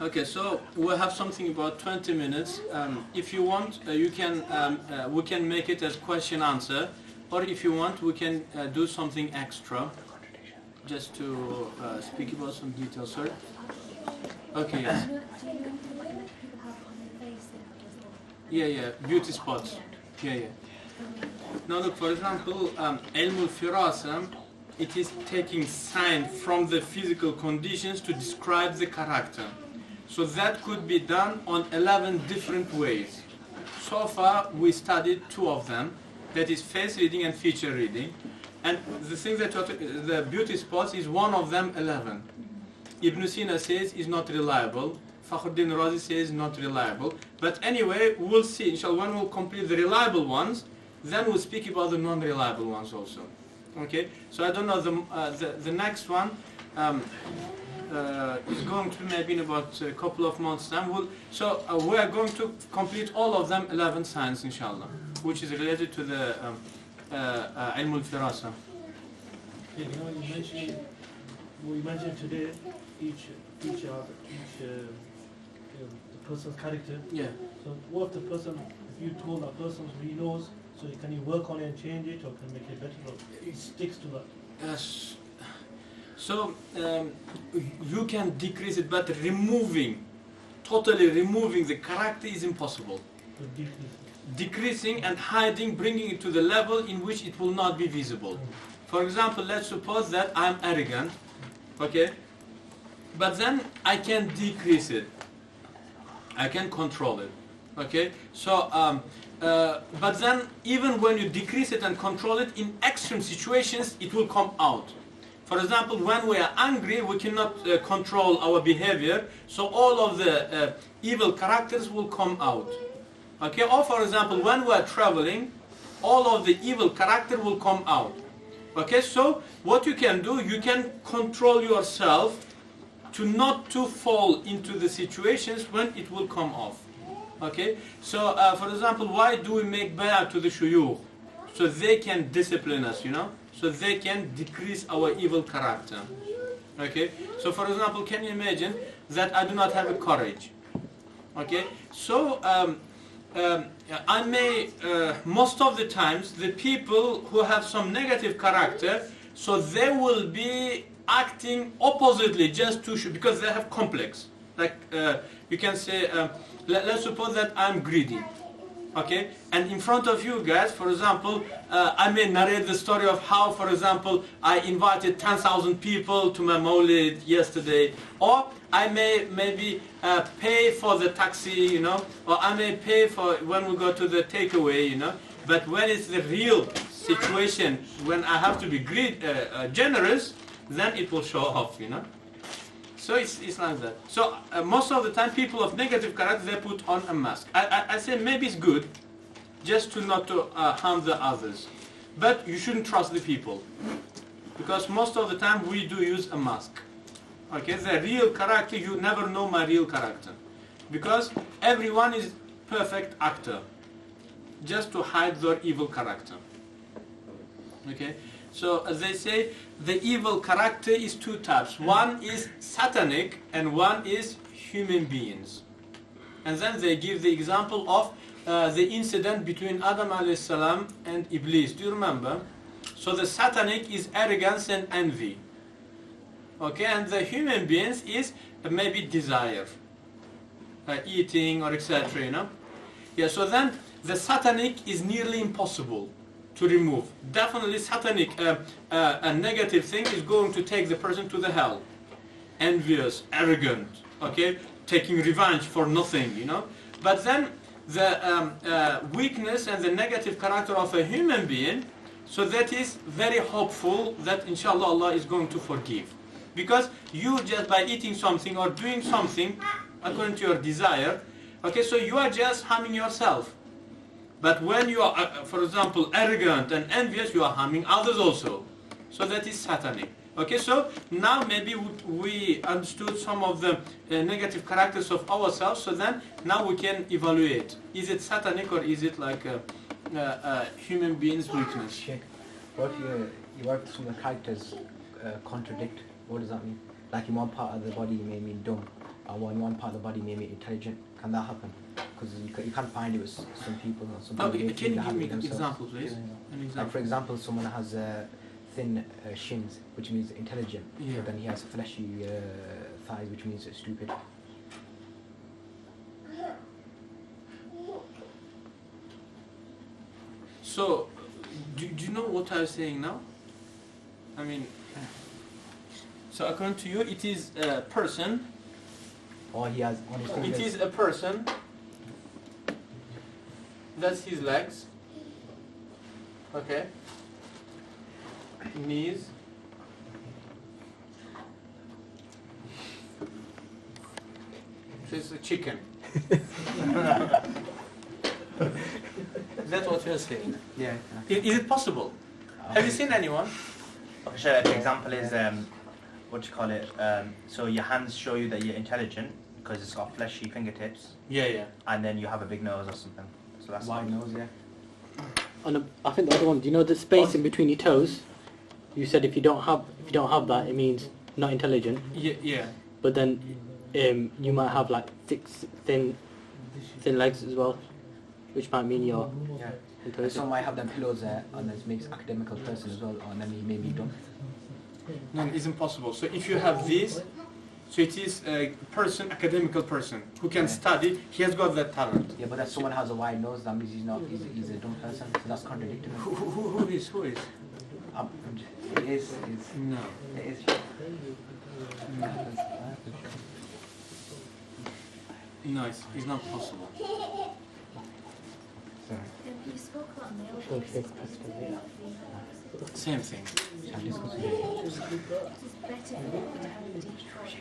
Okay, so we'll have something about 20 minutes. If you want, you can. We can make it as question answer, or if you want, we can do something extra, just to speak about some details. Sorry. Okay. Yes. Yeah. Beauty spots. Yeah. Now look, for example, ilm al-firasa, it is taking sign from the physical conditions to describe the character. So that could be done on 11 different ways. So far we studied 2 of them, that is face reading and feature reading. And the thing that the beauty spots is one of them 11. Ibn Sina says is not reliable. Fakhruddin Razi says not reliable. But anyway, we'll see. Inshallah, when we'll complete the reliable ones, then we'll speak about the non-reliable ones also. Okay. So I don't know the next one is going to be maybe in about a couple of months' time. We are going to complete all of them 11 signs, inshallah, which is related to the ilm al-firasa. You know, we mentioned today each the person's character. Yeah. So what if the person, if you told a person he knows, so can you work on it and change it, or can make it better, or it sticks to that? Yes. So you can decrease it, but totally removing the character is impossible. So Decreasing and hiding, bringing it to the level in which it will not be visible. For example, let's suppose that I'm arrogant, okay? But then I can decrease it. I can control it, okay? So, but then even when you decrease it and control it, in extreme situations, it will come out. For example, when we are angry, we cannot control our behavior, so all of the evil characters will come out. Okay, or for example, when we are traveling, all of the evil character will come out. Okay, so what you can do, you can control yourself to not to fall into the situations when it will come off. Okay, so for example, why do we make bay'ah to the shuyukh? So they can discipline us, you know, so they can decrease our evil character. Okay, so for example, can you imagine that I do not have a courage? Okay, so I may, most of the times, the people who have some negative character, so they will be acting oppositely just to show, because they have complex. Like you can say, let's suppose that I'm greedy. Okay, and in front of you guys, for example, I may narrate the story of how, for example, I invited 10,000 people to my Mawlid yesterday, or I may maybe pay for the taxi, you know, or I may pay for when we go to the takeaway, you know. But when it's the real situation, when I have to be generous, then it will show off, you know. So it's like that. So most of the time, people of negative character, they put on a mask. I say maybe it's good, just to not to harm the others. But you shouldn't trust the people, because most of the time we do use a mask. Okay, the real character, you never know my real character, because everyone is perfect actor, just to hide their evil character. Okay, so as they say, the evil character is two types. One is satanic and one is human beings. And then they give the example of the incident between Adam alayhi salam and Iblis. Do you remember? So the satanic is arrogance and envy. Okay, and the human beings is maybe desire, eating or etc. You know. Yeah. So then the satanic is nearly impossible to remove. Definitely satanic, a negative thing is going to take the person to the hell. Envious, arrogant, okay, taking revenge for nothing, you know. But then the weakness and the negative character of a human being, so that is very hopeful that inshallah Allah is going to forgive. Because you just by eating something or doing something according to your desire, okay, so you are just harming yourself. But when you are, for example, arrogant and envious, you are harming others also. So that is satanic. Okay, so now maybe we understood some of the negative characters of ourselves, so then now we can evaluate. Is it satanic or is it like a human being's weakness? Sheikh, what if you some of the characters contradict? What does that mean? Like in one part of the body you may mean dumb, or in one part of the body you may mean intelligent. Can that happen? Because you can't find it with some people. Some people can you give me an example, please? An example. Like for example, someone has thin shins, which means intelligent, but then he has fleshy thighs, which means stupid. So, do you know what I was saying now? I mean, so according to you, it is a person. Or he has on his fingers. It is a person. That's his legs. Okay. Knees. So it's a chicken. That's what you're saying. Yeah. Is it possible? Have you seen anyone? Okay, sure. The example is what do you call it? So your hands show you that you're intelligent because it's got fleshy fingertips. Yeah. And then you have a big nose or something. So that's Wide nose, yeah. And I think the other one. Do you know the space in between your toes? You said if you don't have that, it means not intelligent. Yeah. But then you might have like thick, thin legs as well, which might mean you're intelligent. Some might have them pillows there, and this makes academical person as well, and then he may be dumb. No, it isn't possible. So if you have this, so it is a person, academical person who can study. He has got that talent. Yeah, but if someone has a wide nose, that means he's a dumb person. So that's contradictory. Who is? It is. No. It is. No, it's not possible. Sorry. You spoke about male voices. Same thing. I'm just going It is better to have a deep voice.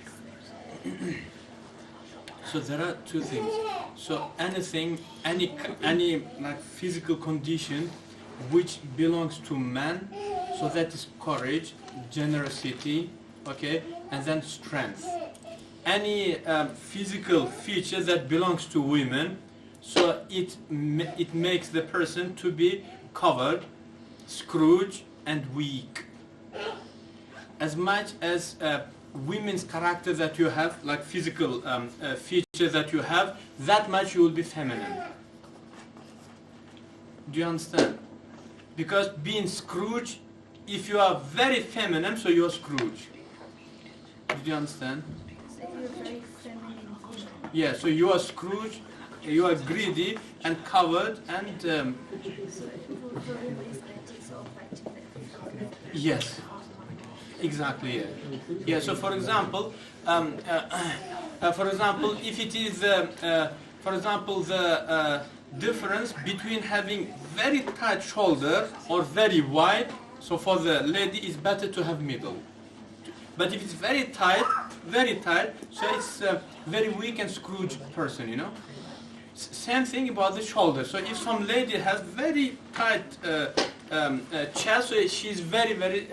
So there are two things. So any like physical condition which belongs to man, so that is courage, generosity, okay, and then strength. Any physical feature that belongs to women, so it makes the person to be covered, screwed, and weak. As much as women's character that you have, like physical feature that you have, that much you will be feminine. Do you understand? Because being Scrooge, if you are very feminine, so you are Scrooge. Do you understand? So you're very feminine. Yeah, so you are Scrooge, you are greedy and covered and... So for women, is that sort of like yes, exactly, yeah. Yeah, so for example, if it is, for example, the difference between having very tight shoulder or very wide, so for the lady it's better to have middle. But if it's very tight, so it's a very weak and scrooged person, you know. Same thing about the shoulder. So if some lady has very tight chest, so she's very, very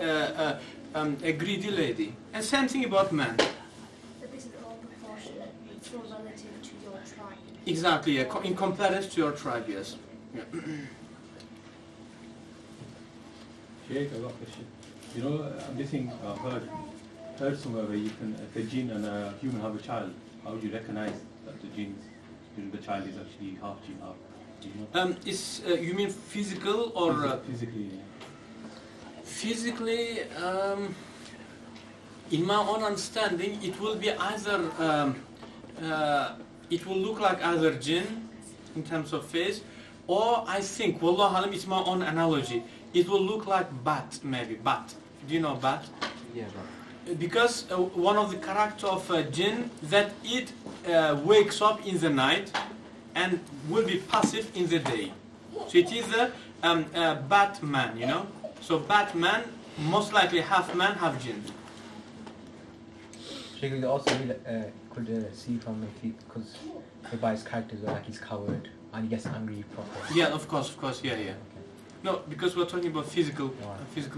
a greedy lady. And same thing about men. But this is all proportionate. It's all relative to your tribe. Exactly, yeah, in comparison to your tribe, yes. Yeah. Shaykh, I've got a question. You know, I'm guessing I've heard somewhere where you can, if a jinn and a human have a child, how would you recognize that the child is actually half jinn, half? Do you know? You mean physical or physically? Yeah. Physically, in my own understanding, it will be either it will look like either jinn in terms of face, or I think, wallah alam, it's my own analogy, it will look like bat, maybe bat. Do you know bat? Yeah, Because one of the characters of jinn that it wakes up in the night and will be passive in the day. So it is a Batman, you know. So Batman, most likely half man, half jinn. Shaykh, you also could see from because by his characters are like he's coward and he gets angry proper. Yeah, of course, yeah. Okay. No, because we're talking about physical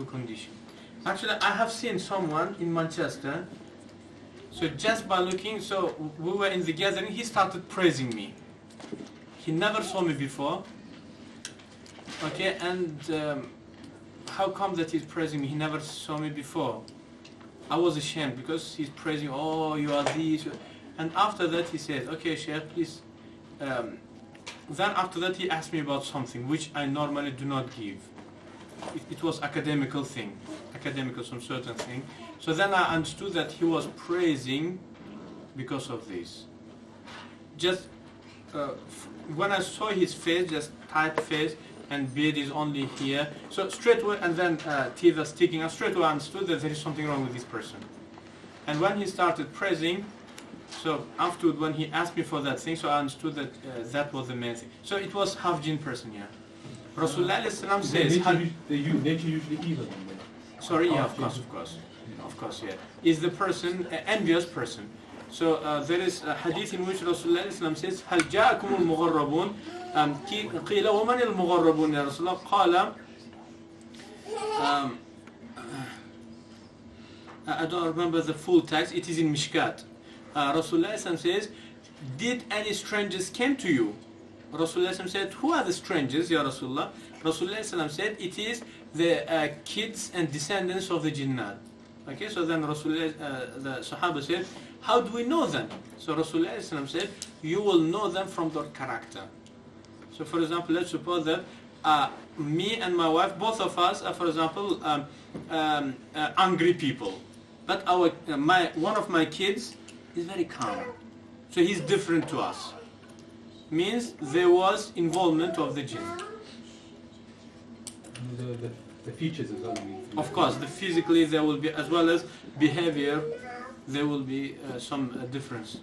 condition. Actually, I have seen someone in Manchester. So just by looking, so we were in the gathering, he started praising me. He never saw me before. Okay, and how come that he's praising me? He never saw me before. I was ashamed because he's praising, oh, you are this. And after that he said, okay, Shaykh, please. Then after that he asked me about something which I normally do not give. It was academical thing, some certain thing. So then I understood that he was praising because of this. Just when I saw his face, just tight face, and beard is only here. So straight away, and then teeth are sticking out. Straight away I understood that there is something wrong with this person. And when he started praising, so afterward when he asked me for that thing, so I understood that that was the main thing. So it was half jinn person, yeah. Rasulullah says, nature usually evil. sorry, yeah, of course, yeah. Is the person envious person? So there is a hadith in which Rasulullah says, هل جاءكم المغربون قيل ومن المغربون يا رسول الله قال I don't remember the full text, it is in Mishkat. Rasulullah says, did any strangers came to you? Rasulullah said, who are the strangers, Ya Rasulullah? Rasulullah said, it is the kids and descendants of the jinnat. Okay, so then Rasulullah, the Sahaba said, how do we know them? So Rasulullah said, you will know them from their character. So for example, let's suppose that me and my wife, both of us are, for example, angry people. But one of my kids is very calm. So he's different to us. Means there was involvement of the jinn. The features as well. Of course, physically there will be, as well as behavior, there will be some difference.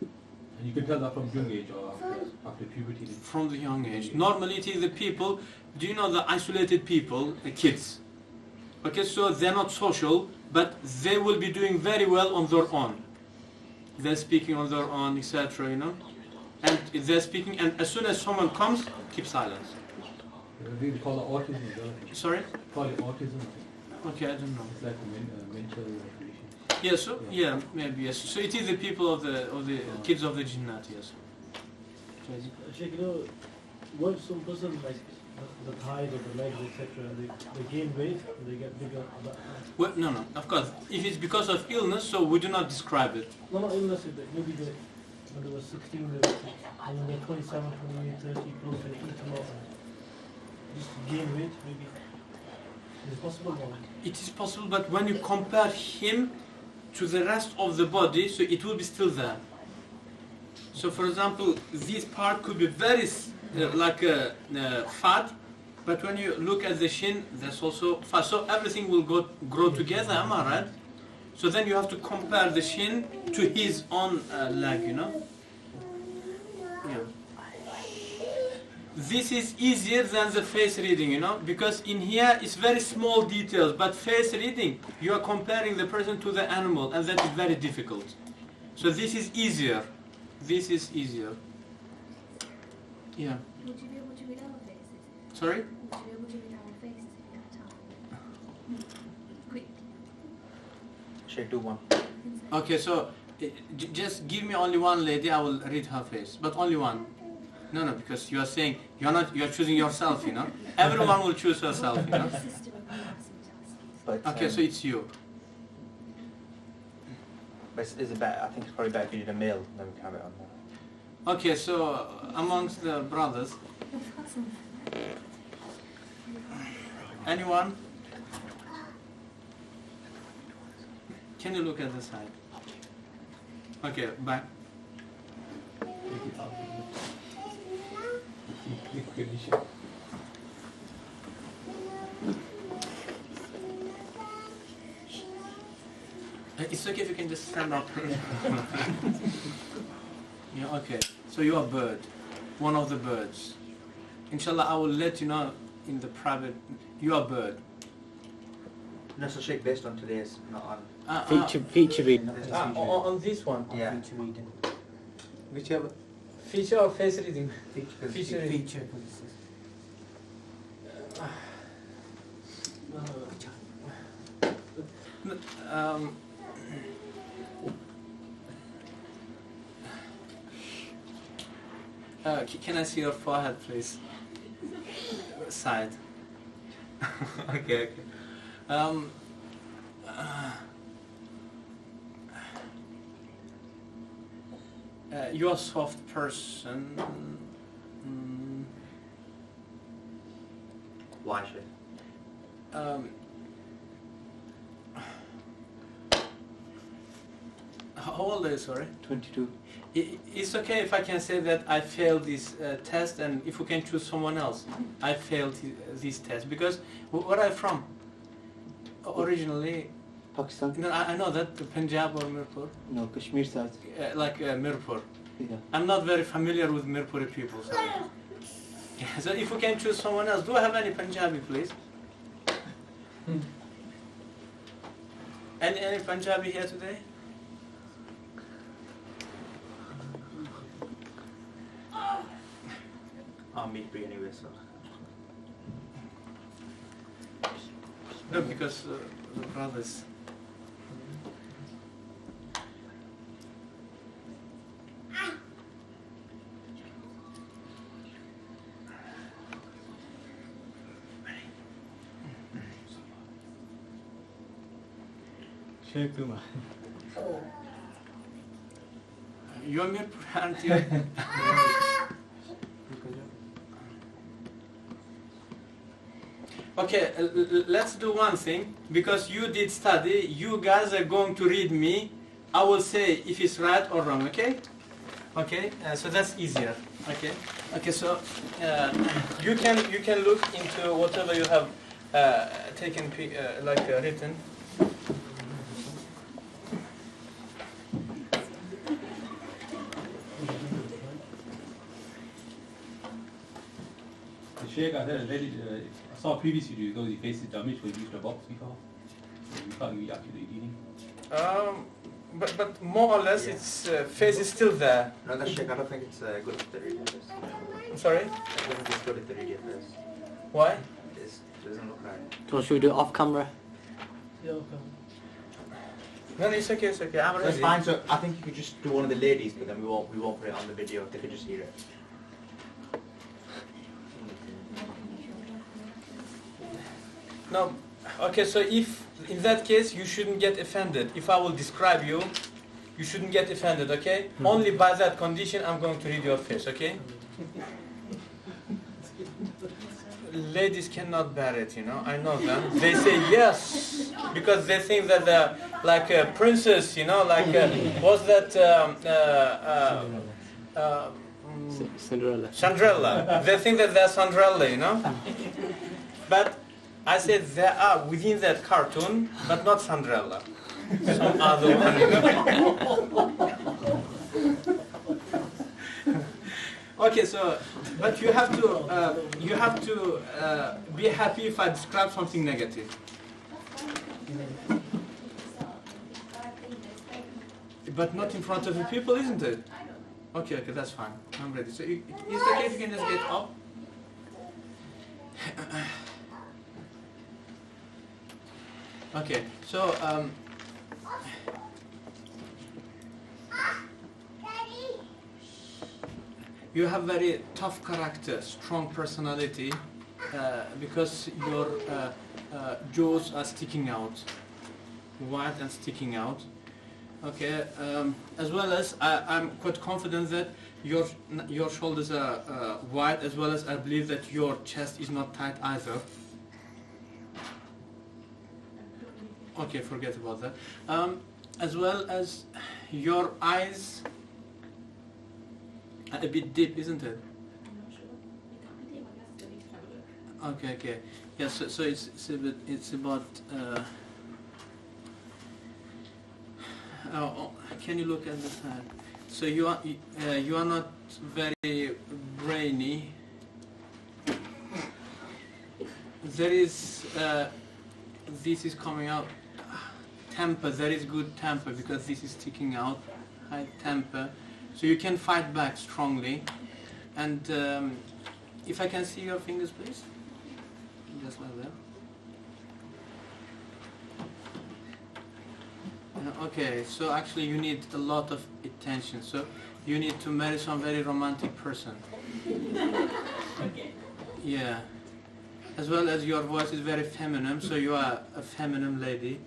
And you can tell that from young age or after puberty? From the young age. Normally it is the people, do you know the isolated people, the kids? Okay, so they're not social, but they will be doing very well on their own. They're speaking on their own, etc., you know? And they're speaking, and as soon as someone comes, keep silence. They call it autism as well. Sorry? Call it autism. Okay, I don't know. It's like a mental condition. Yes, so, yeah, maybe, yes. So it is the people of the kids of the jinnat, yes. Sheikh, you know, what some person like the thighs or the legs, etc., they gain weight and they get bigger? Well, no, of course. If it's because of illness, so we do not describe it. No, not illness, maybe when they were 16, and when they're 27, 28, 30, close to eat a lot and just gain weight, maybe. Is it possible? It is possible, but when you compare him to the rest of the body, so it will be still there. So for example, this part could be very fat, but when you look at the shin, that's also fat. So everything will grow together, am I right? So then you have to compare the shin to his own leg, you know? Yeah. this is easier than the face reading, you know, because in here it's very small details, but face reading, you are comparing the person to the animal, and that is very difficult. So this is easier. This is easier. Yeah. Would you be able to read our faces? Sorry? Would you be able to read our faces if you have time? Quick. Shaykh, do one. Okay, so just give me only one lady, I will read her face, but only one. No, because you are saying you are choosing yourself, you know. Everyone will choose herself, you know. But, Okay, so it's you. But is it better? I think it's probably better if you did a male than we can have it on there. Okay, so amongst the brothers, anyone? Can you look at the side? Okay, back. It's okay if you can just stand up. Yeah, okay. So you are a bird, one of the birds. Inshallah, I will let you know in the private. You are a bird. No, so Shaykh, based on today's, not on. Feature reading. On this one. Yeah. Feature reading. Whichever. Feature or face reading? Feature reading. Feature. Can I see your forehead, please? Side. Okay. You're a soft person. Why, Shaykh? How old are you, sorry? 22. It's okay if I can say that I failed this test, and if we can choose someone else. I failed this test because where are you from? Originally? Pakistan? No, I know that, Punjab or Mirpur. No, Kashmir side. Like Mirpur. Yeah. I'm not very familiar with Mirpuri people. So. Yeah, so if we can choose someone else, do I have any Punjabi, please? Any Punjabi here today? I'll meet free anyway, so. No, because the brothers. Shaykh, You're Mirpur, aren't you? Okay, let's do one thing, because you did study, you guys are going to read me. I will say if it's right or wrong, okay? Okay, so that's easier, okay, so you can look into whatever you have taken, written. Shaykh, I saw previously you those faces damaged when you used a box before. So you can't be actually reading. But more or less, its face is still there. No, that's Shaykh. I don't think it's good if they read your face. I'm sorry? I don't think it's good if they read your face. Why? It doesn't look right. So should we do it off camera? Yeah, okay. No, it's okay, I'm ready. That's fine. So I think you could just do one of the ladies, but then we won't put it on the video. They could just hear it. No, okay, so if, in that case, you shouldn't get offended. If I will describe you, you shouldn't get offended, okay? Only by that condition, I'm going to read your face, okay? Ladies cannot bear it, you know, I know them. They say yes, because they think that they're like a princess, you know, like, what's that, Cinderella. Cinderella. They think that they're Cinderella, you know? But I said they are within that cartoon, but not Cinderella. Some other one, you know? Okay, so but you have to be happy if I describe something negative. But not in front of the people, isn't it? Okay, that's fine. I'm ready. So is the case you can just get up? Okay, so you have very tough character, strong personality, because your jaws are sticking out, wide and sticking out. Okay, as well as I'm quite confident that your shoulders are wide, as well as I believe that your chest is not tight either. Okay, forget about that. As well as your eyes are a bit deep, isn't it? Okay. Yeah, so it's about. Can you look at the side? So you are not very brainy. There is this is coming out. Temper. There is good temper because this is sticking out. High temper, so you can fight back strongly. And if I can see your fingers, please, just like that. Okay, so actually you need a lot of attention. So you need to marry some very romantic person. Yeah. As well as your voice is very feminine, so you are a feminine lady.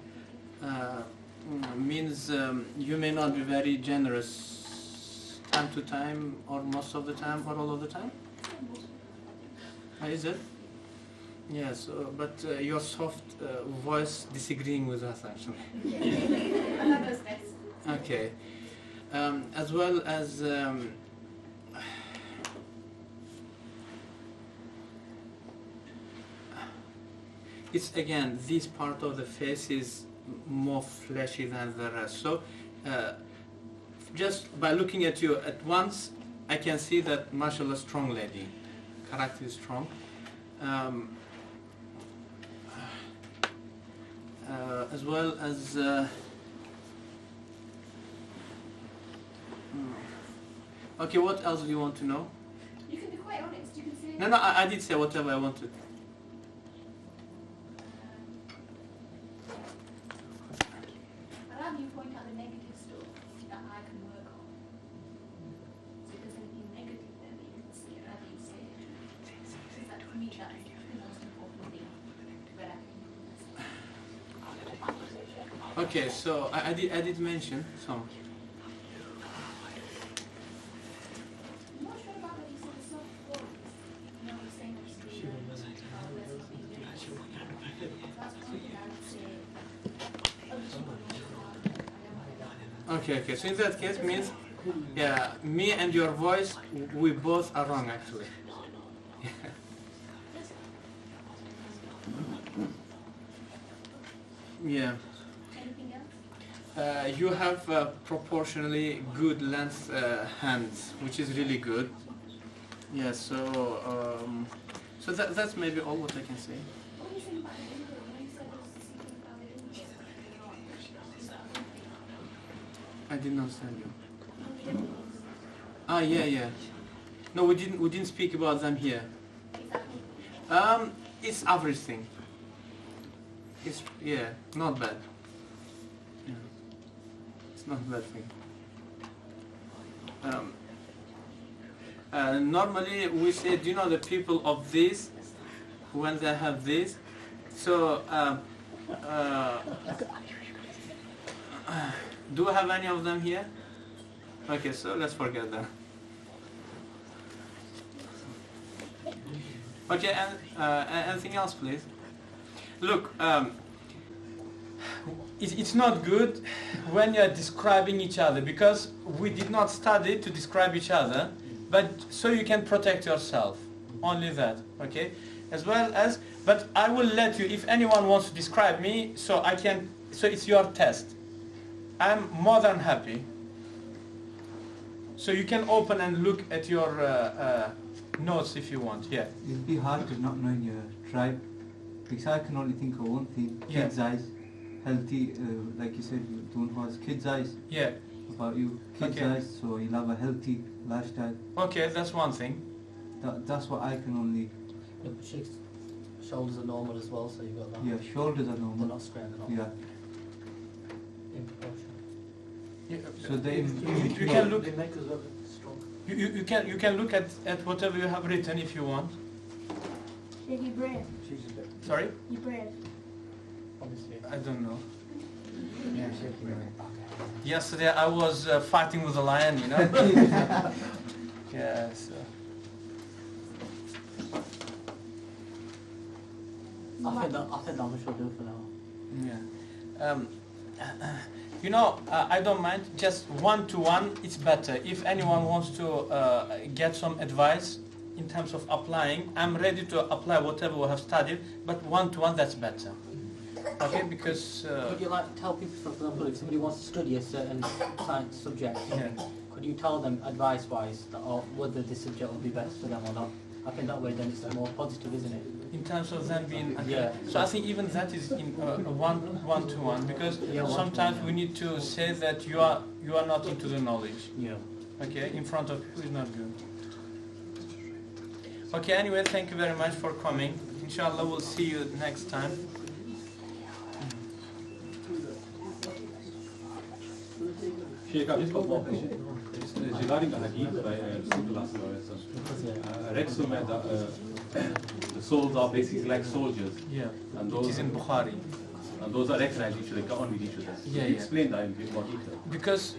Means you may not be very generous time to time, or most of the time, or all of the time. Is it? Yeah, so, but your soft voice disagreeing with us actually. Okay. As well as it's again, this part of the face is more fleshy than the rest. So just by looking at you at once, I can see that mashallah, strong lady, character is strong. As well as okay, what else do you want to know? You can be quite honest. You can say. No, I did say whatever I wanted. I'd rather you point out the negative stuff that I can work on. So if there's anything negative there that you can see, I'd rather you say it. Because that, for me, that is the most important thing that I can. Okay, so I did mention some. I'm not sure about what you said, the soft voice. You know, you're saying obviously, that's something that I would say. Okay, so in that case means, yeah, me and your voice, we both are wrong actually. Yeah. Anything else? You have proportionally good length hands, which is really good. Yeah, so that's maybe all what I can say. What do you think about the Indian? You know, you said there was something about the Indian. I didn't understand you. Yeah. No, we didn't speak about them here. It's average thing. It's not bad. Yeah. It's not a bad thing. Normally we say, do you know the people of this, when they have this? So, do we have any of them here? Okay, so let's forget that. Okay, and anything else, please? Look, it's not good when you're describing each other, because we did not study to describe each other, but so you can protect yourself. Only that, okay? As well as, but I will let you, if anyone wants to describe me, so it's your test. I'm more than happy. So you can open and look at your notes if you want. Yeah. It'd be hard to not knowing your tribe, because I can only think of one thing: Yeah. kids' eyes, healthy. Like you said, you don't have kids' eyes. Yeah. About you, kids' Okay. eyes, so you'll have a healthy lifestyle. Okay, that's one thing. That's what I can only. Yeah, but Sheikh's shoulders are normal as well, so you've got that. Yeah, shoulders are They're normal. not square, they're not Yeah. in proportion. Yeah. So they You can look. The neck is very strong. You can look at whatever you have written if you want. Sheikh, you brave. Sorry, You brave. Obviously. I don't know. Yeah, Sheikh, you know. Yesterday I was fighting with a lion, you know. Yeah. So. I think that much will do for now. Yeah. You know, I don't mind. Just one-to-one, it's better. If anyone wants to get some advice in terms of applying, I'm ready to apply whatever we have studied. But one-to-one, that's better. Okay, because Could you like tell people, for example, if somebody wants to study a certain science subject, yeah. could you tell them advice-wise that whether this subject will be best for them or not? I think that way then it's more positive, isn't it? In terms of them being okay. Yeah. So I think even that is in one-to-one, because Yeah, sometimes one-to-one, we need to say that you are not into the knowledge. Yeah. Okay, in front of people is not good. Okay, anyway, thank you very much for coming. Inshallah, we'll see you next time. Sheikh, I've just got one question. It's regarding the hadith by Rasulullah. I read somewhere that the souls are basically like soldiers. Yeah, And it is in Bukhari. And those are recognized each other, get on with each other. Yeah, Can you yeah. explain that in a bit more detail? Because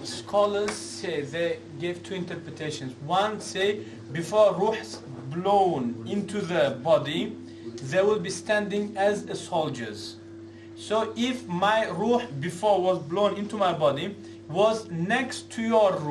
scholars say, they gave two interpretations. One say, before ruh blown into the body, they will be standing as soldiers. So if my ruh before was blown into my body was next to your ruh,